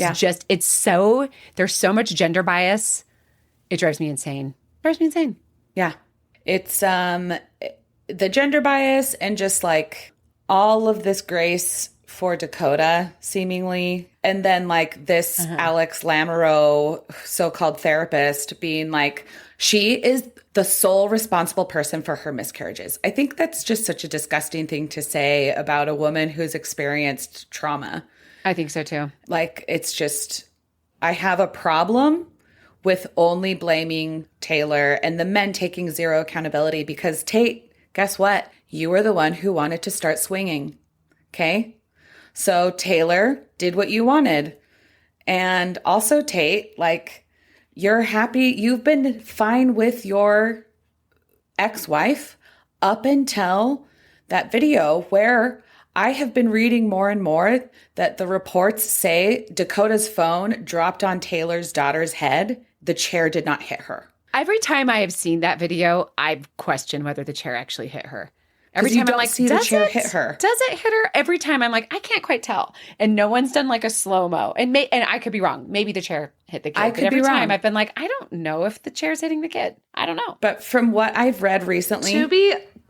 there's so much gender bias. It drives me insane. Yeah. It's the gender bias and just like all of this grace for Dakota, seemingly. And then like this Alex Lamoureux, so-called therapist, being like, she is the sole responsible person for her miscarriages. I think that's just such a disgusting thing to say about a woman who's experienced trauma. I think so too. Like, it's just, I have a problem with only blaming Taylor and the men taking zero accountability because Tate, guess what? You were the one who wanted to start swinging. Okay? So Taylor did what you wanted. And also Tate, like, you're happy. You've been fine with your ex-wife up until that video where I have been reading more and more that the reports say Dakota's phone dropped on Taylor's daughter's head. The chair did not hit her. Every time I have seen that video, I've questioned whether the chair actually hit her. Every time I'm like, see the chair hit her. Does it hit her? Every time I'm like, I can't quite tell. And no one's done like a slow-mo. And I could be wrong. Maybe the chair hit the kid. I could be wrong. Every time I've been like, I don't know if the chair's hitting the kid. I don't know. But from what I've read recently...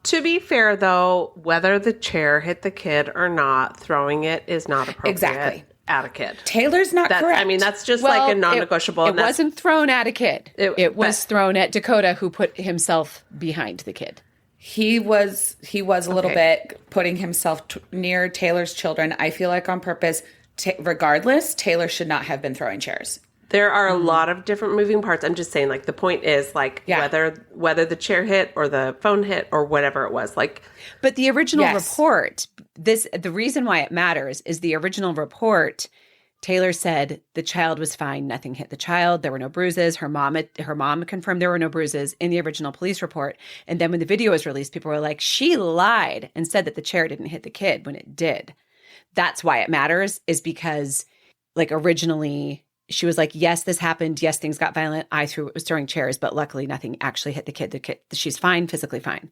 To be fair, though, whether the chair hit the kid or not, throwing it is not appropriate. Exactly. At a kid. Taylor's not correct. I mean, that's just like a non-negotiable. It wasn't thrown at a kid. It was thrown at Dakota, who put himself behind the kid. He was a little bit putting himself near Taylor's children. I feel like on purpose. Regardless, Taylor should not have been throwing chairs. There are a lot of different moving parts. I'm just saying, like, the point is, like, whether the chair hit or the phone hit or whatever it was, like. But the original report, the reason why it matters is the original report. Taylor said the child was fine. Nothing hit the child. There were no bruises. Her mom confirmed there were no bruises in the original police report. And then when the video was released, people were like, she lied and said that the chair didn't hit the kid when it did. That's why it matters, is because, like, originally she was like, yes, this happened. Yes, things got violent. I was throwing chairs, but luckily nothing actually hit the kid. The kid, she's fine, physically fine.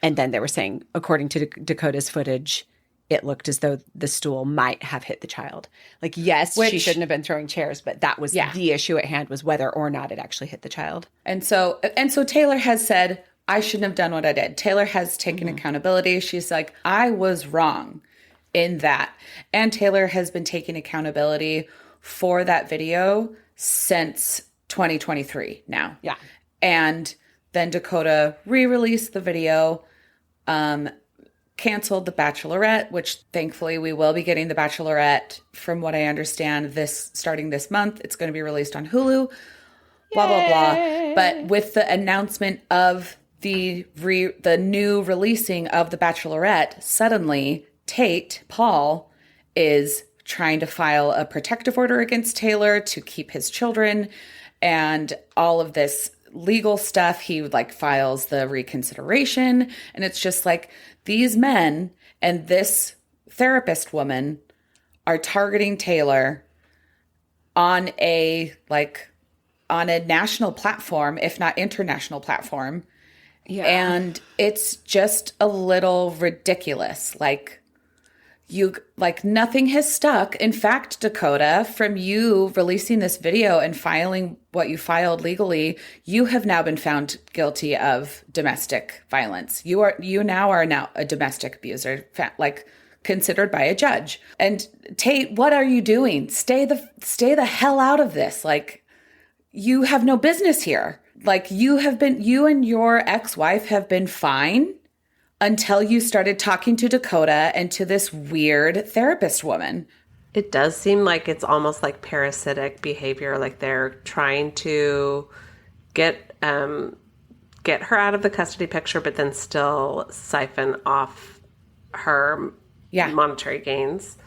And then they were saying, according to Dakota's footage, it looked as though the stool might have hit the child. Like, yes, she shouldn't have been throwing chairs, but that was the issue at hand, was whether or not it actually hit the child. And so Taylor has said, I shouldn't have done what I did. Taylor has taken accountability. She's like, I was wrong in that. And Taylor has been taking accountability for that video since 2023 now. Yeah. And then Dakota re-released the video, canceled The Bachelorette, which thankfully we will be getting The Bachelorette, from what I understand, starting this month. It's going to be released on Hulu, blah, blah, blah. But with the announcement of the new releasing of The Bachelorette, suddenly Tate Paul is trying to file a protective order against Taylor to keep his children and all of this legal stuff. He like files the reconsideration, and it's just like these men and this therapist woman are targeting Taylor on a national platform, if not international platform. Yeah. And it's just a little ridiculous. Nothing has stuck. In fact, Dakota, from you releasing this video and filing what you filed legally, you have now been found guilty of domestic violence. You now are a domestic abuser, considered by a judge. And Tate, what are you doing? Stay the hell out of this. Like, you have no business here. Like, you and your ex-wife have been fine until you started talking to Dakota and to this weird therapist woman. It does seem like it's almost like parasitic behavior. Like, they're trying to get her out of the custody picture, but then still siphon off her monetary gains.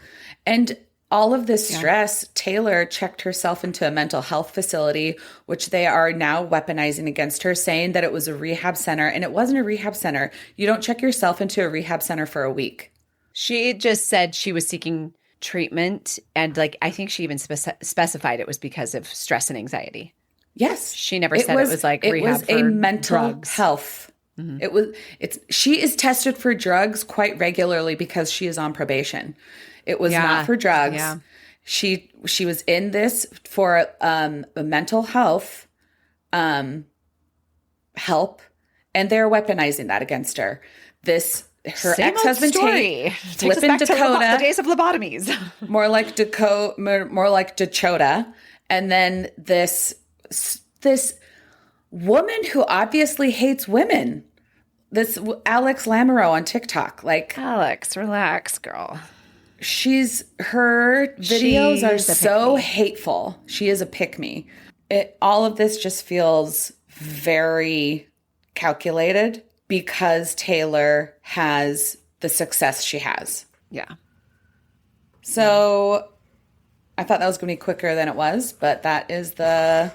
And all of this stress, Taylor checked herself into a mental health facility, which they are now weaponizing against her, saying that it was a rehab center. And it wasn't a rehab center. You don't check yourself into a rehab center for a week. She just said she was seeking treatment. And I think she even specified it was because of stress and anxiety. Yes. She never said it was like rehab for a mental drugs. Health. Mm-hmm. She is tested for drugs quite regularly because she is on probation. It was not for drugs. Yeah. She was in this for a mental health help, and they're weaponizing that against her. Her ex-husband flipping Dakota. The days of lobotomies. more like Dakota, and then this woman who obviously hates women. This Alex Lamoureux on TikTok, Alex, relax, girl. Her videos are so hateful. She is a pick-me. All of this just feels very calculated because Taylor has the success she has. Yeah. So I thought that was going to be quicker than it was, but that is the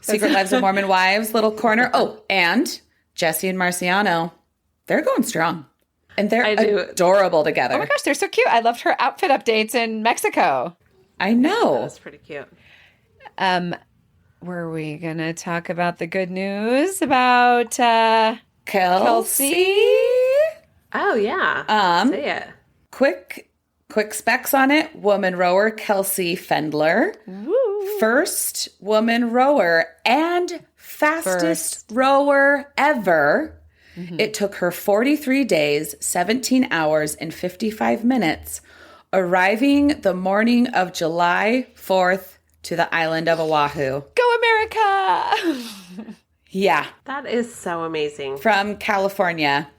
Secret Lives of Mormon Wives little corner. Oh, and Jesse and Marciano, they're going strong. And they're adorable together. Oh my gosh, they're so cute. I loved her outfit updates in Mexico. I know. That's pretty cute. Were we going to talk about the good news about Kelsey? Oh, yeah. Say it. Quick specs on it. Woman rower Kelsey Pfendler. Woo. First woman rower and fastest rower ever. Mm-hmm. It took her 43 days, 17 hours, and 55 minutes, arriving the morning of July 4th to the island of Oahu. Go America! Yeah. That is so amazing. From California.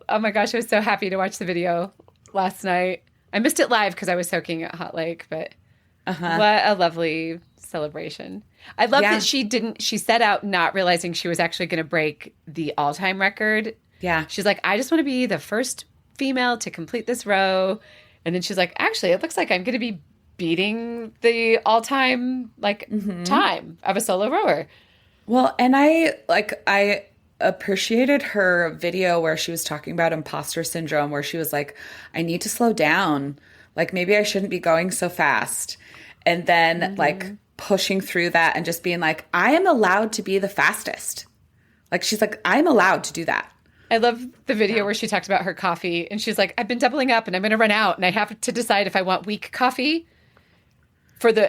Oh my gosh, I was so happy to watch the video last night. I missed it live because I was soaking at Hot Lake, but What a lovely celebration. I love that she set out not realizing she was actually going to break the all-time record. Yeah. She's like, I just want to be the first female to complete this row. And then she's like, actually, it looks like I'm going to be beating the all-time time of a solo rower. Well, and I appreciated her video where she was talking about imposter syndrome, where she was like, I need to slow down. Like, maybe I shouldn't be going so fast. And then like pushing through that and just being like, I am allowed to be the fastest. Like, she's like, I'm allowed to do that. I love the video where she talked about her coffee and she's like, I've been doubling up and I'm going to run out and I have to decide if I want weak coffee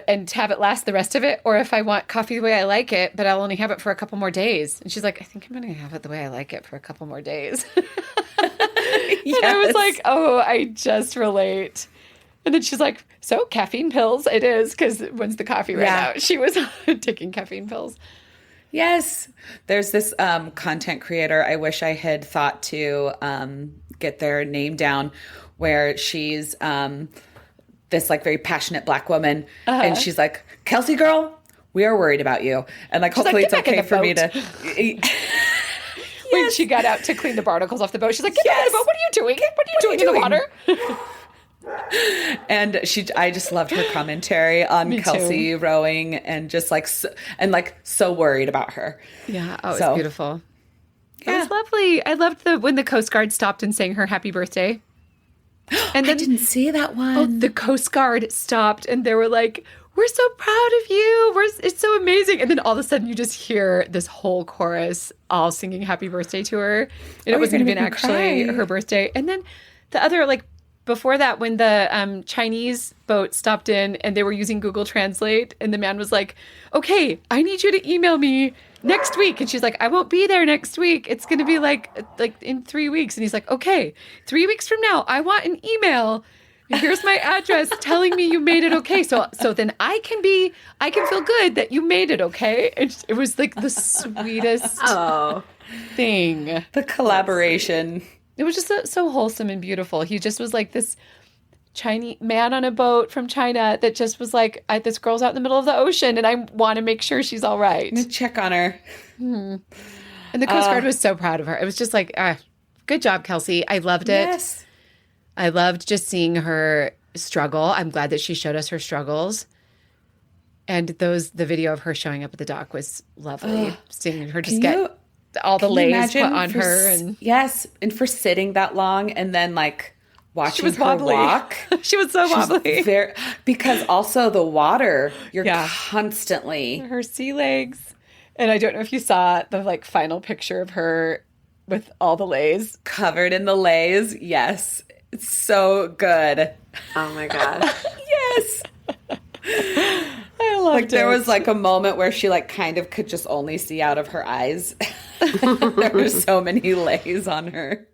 and have it last the rest of it, or if I want coffee the way I like it, but I'll only have it for a couple more days. And she's like, I think I'm going to have it the way I like it for a couple more days. Yes. And I was like, oh, I just relate. And then she's like, so caffeine pills it is, because once the coffee ran out, she was taking caffeine pills. Yes. There's this content creator, I wish I had thought to get their name down, where she's this like very passionate Black woman. And she's like, Kelsey girl, we are worried about you. And like, She's hopefully like, it's okay for me to... When she got out to clean the barnacles off the boat, she's like, get back in the boat. What are you doing? What are you doing in the water? And I just loved her commentary on Kelsey rowing and just like, so worried about her. Yeah. Oh, it was beautiful. Yeah. It was lovely. I loved when the Coast Guard stopped and sang her happy birthday. And then, I didn't see that one. Oh, the Coast Guard stopped and they were like, we're so proud of you. It's so amazing. And then all of a sudden you just hear this whole chorus all singing happy birthday to her. And it wasn't even actually her birthday. And then the other, like, before that, when the Chinese boat stopped in and they were using Google Translate, and the man was like, okay, I need you to email me next week. And she's like, I won't be there next week. It's going to be like in 3 weeks. And he's like, okay, 3 weeks from now, I want an email. Here's my address telling me you made it okay. So then I can feel good that you made it okay. And it was like the sweetest thing. The collaboration. It was just so wholesome and beautiful. He just was like this Chinese man on a boat from China that just was like, this girl's out in the middle of the ocean and I want to make sure she's all right. I'm gonna check on her. And the Coast Guard was so proud of her. It was just like, good job, Kelsey. I loved it. Yes. I loved just seeing her struggle. I'm glad that she showed us her struggles. And the video of her showing up at the dock was lovely. Seeing her just get all the lays put on her. And yes, and for sitting that long and then like watching her wobbly. walk. She was so wobbly. Because also the water, you're constantly. Her sea legs. And I don't know if you saw the like final picture of her with all the lays. Covered in the lays. Yes. It's so good. Oh my gosh. Yes. I loved it. There was like a moment where she like kind of could just only see out of her eyes. There were so many lays on her.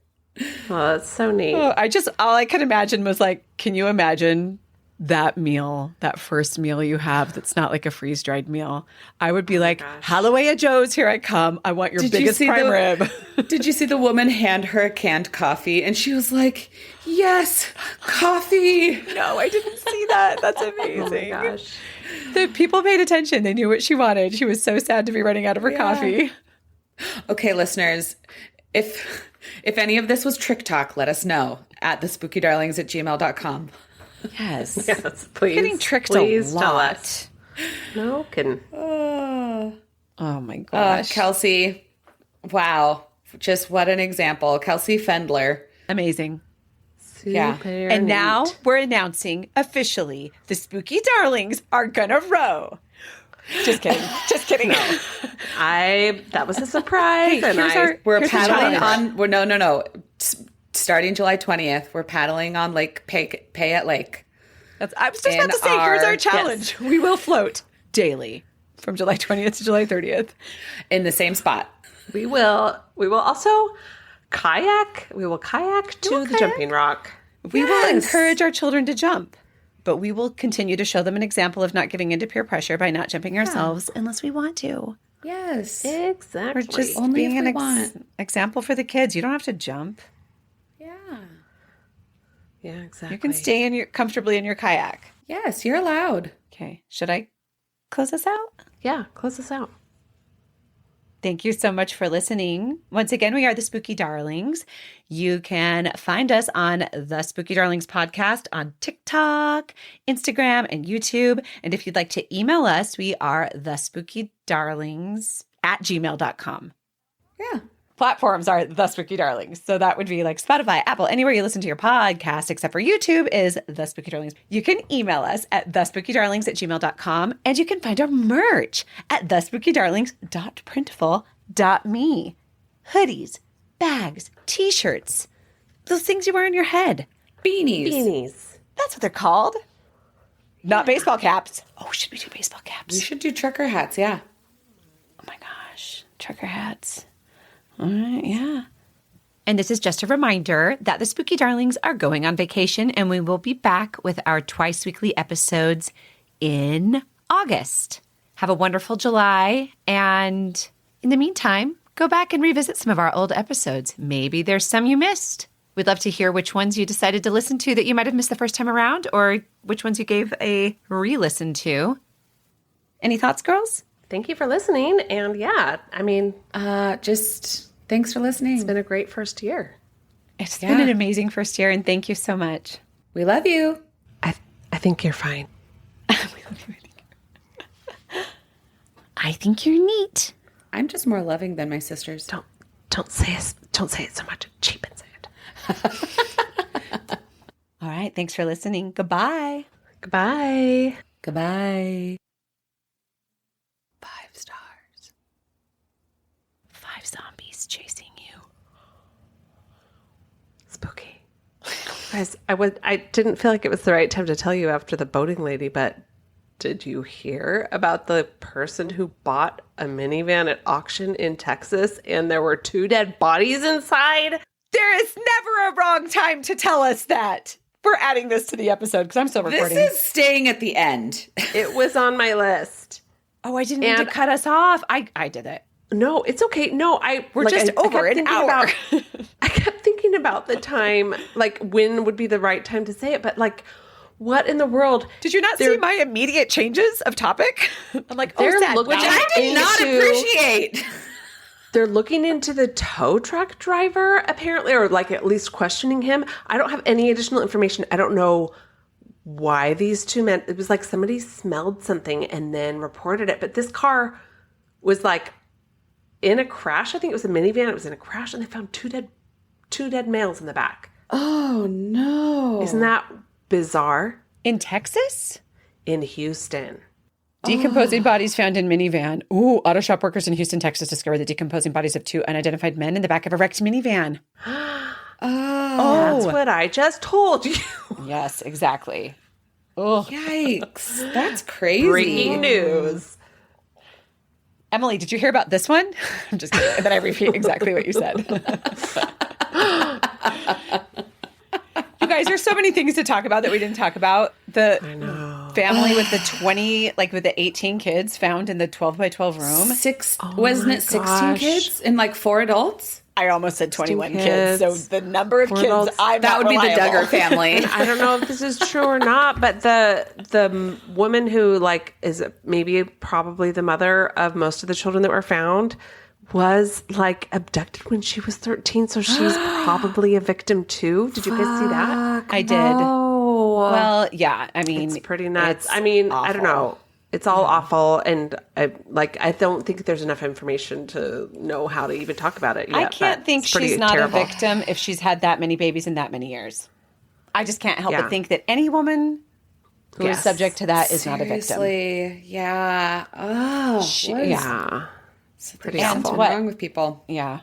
Oh, that's so neat. All I could imagine was like, can you imagine that meal, that first meal you have that's not like a freeze-dried meal? I would be like, Halloway Joe's, here I come. I want your biggest prime rib. Did you see the woman hand her a canned coffee? And she was like, yes, coffee. No, I didn't see that. That's amazing. Oh my gosh. The people paid attention. They knew what she wanted. She was so sad to be running out of her coffee. Okay, listeners, if any of this was trick talk, let us know at thespookydarlings@gmail.com. Yes. Yes, please. Getting tricked a lot. No kidding. Oh my gosh. Kelsey. Wow. Just what an example. Kelsey Pfendler. Amazing. Super And neat. now we're announcing officially the Spooky Darlings are gonna row. Just kidding. Just kidding. That was a surprise. We're paddling on. No. Starting July 20th, we're paddling on Lake Pay at Lake. I was just about to say, here's our challenge. Yes. We will float daily from July 20th to July 30th. In the same spot. We will also kayak. We will kayak to the jumping rock. We will encourage our children to jump, but we will continue to show them an example of not giving into peer pressure by not jumping ourselves unless we want to. Yes. Exactly. We're just only being if we want. Example for the kids. You don't have to jump. Yeah, exactly. You can stay comfortably in your kayak. Yes, you're allowed. Okay. Should I close us out? Yeah, close us out. Thank you so much for listening. Once again, we are the Spooky Darlings. You can find us on the Spooky Darlings podcast on TikTok, Instagram, and YouTube. And if you'd like to email us, we are thespookydarlings@gmail.com. Yeah. Platforms are the Spooky Darlings. So that would be like Spotify, Apple, anywhere you listen to your podcast, except for YouTube is the Spooky Darlings. You can email us at thespookydarlings@gmail.com, and you can find our merch at thespookydarlings.printful.me. Hoodies, bags, t-shirts, those things you wear on your head. Beanies. That's what they're called. Not baseball caps. Oh, should we do baseball caps? We should do trucker hats, yeah. Oh my gosh, trucker hats. All right, yeah. And this is just a reminder that the Spooky Darlings are going on vacation, and we will be back with our twice weekly episodes in August. Have a wonderful July, and in the meantime, go back and revisit some of our old episodes. Maybe there's some you missed. We'd love to hear which ones you decided to listen to that you might have missed the first time around, or which ones you gave a re-listen to. Any thoughts, girls? Thank you for listening. And yeah, I mean, Just thanks for listening. it's been a great first year. It's been an amazing first year, and thank you so much. We love you. I think you're fine. I think you're neat. I'm just more loving than my sisters. Don't say it so much. It cheapens it. All right. Thanks for listening. Goodbye. Goodbye. Goodbye. 5 stars. 5 zombies chasing you. Spooky. Guys, I didn't feel like it was the right time to tell you after the boating lady, but did you hear about the person who bought a minivan at auction in Texas and there were 2 dead bodies inside? There is never a wrong time to tell us that. We're adding this to the episode because I'm still recording. This is staying at the end. It was on my list. Oh, I didn't mean to cut us off. I did it. No, it's okay. No, We're just over an hour. I kept thinking about the time, like when would be the right time to say it, but like, what in the world? Did you not see my immediate changes of topic? I'm like, They're sad. looking Which I did not appreciate. They're looking into the tow truck driver, apparently, or like at least questioning him. I don't have any additional information. I don't know why these 2 men, it was like somebody smelled something and then reported it. But this car was like in a crash. I think it was a minivan. It was in a crash and they found two dead males in the back. Oh, no. Isn't that bizarre? In Texas? In Houston. Decomposing bodies found in minivan. Ooh, auto shop workers in Houston, Texas discovered the decomposing bodies of 2 unidentified men in the back of a wrecked minivan. That's what I just told you. Yes, exactly. Oh, Yikes. That's crazy. Breaking news. Emily, did you hear about this one? I'm just kidding. And then I repeat exactly what you said. You guys, there's so many things to talk about that we didn't talk about. The family with the 18 kids found in the 12 by 12 room. Wasn't it 16 kids and like 4 adults? I almost said 21 kids. So the number of kids, adults. That would be the Duggar family. I don't know if this is true or not, but the woman who like is maybe probably the mother of most of the children that were found was like abducted when she was 13, so she's probably a victim too. Did you guys see that? I did. Well, yeah. I mean, It's pretty nuts. I mean, I don't know. It's all awful, and I don't think there's enough information to know how to even talk about it yet. I can't think it's pretty she's not terrible. a victim if she's had that many babies in that many years. I just can't help Yeah. but think that any woman who is Yes. subject to that is not a victim. Seriously. Yeah. Oh, Yeah. pretty And awful. what- Wrong with people. Yeah.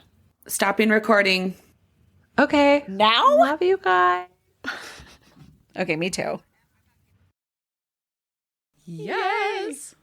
Stopping recording. Okay. Now? Love you guys. Okay, me too. Yes.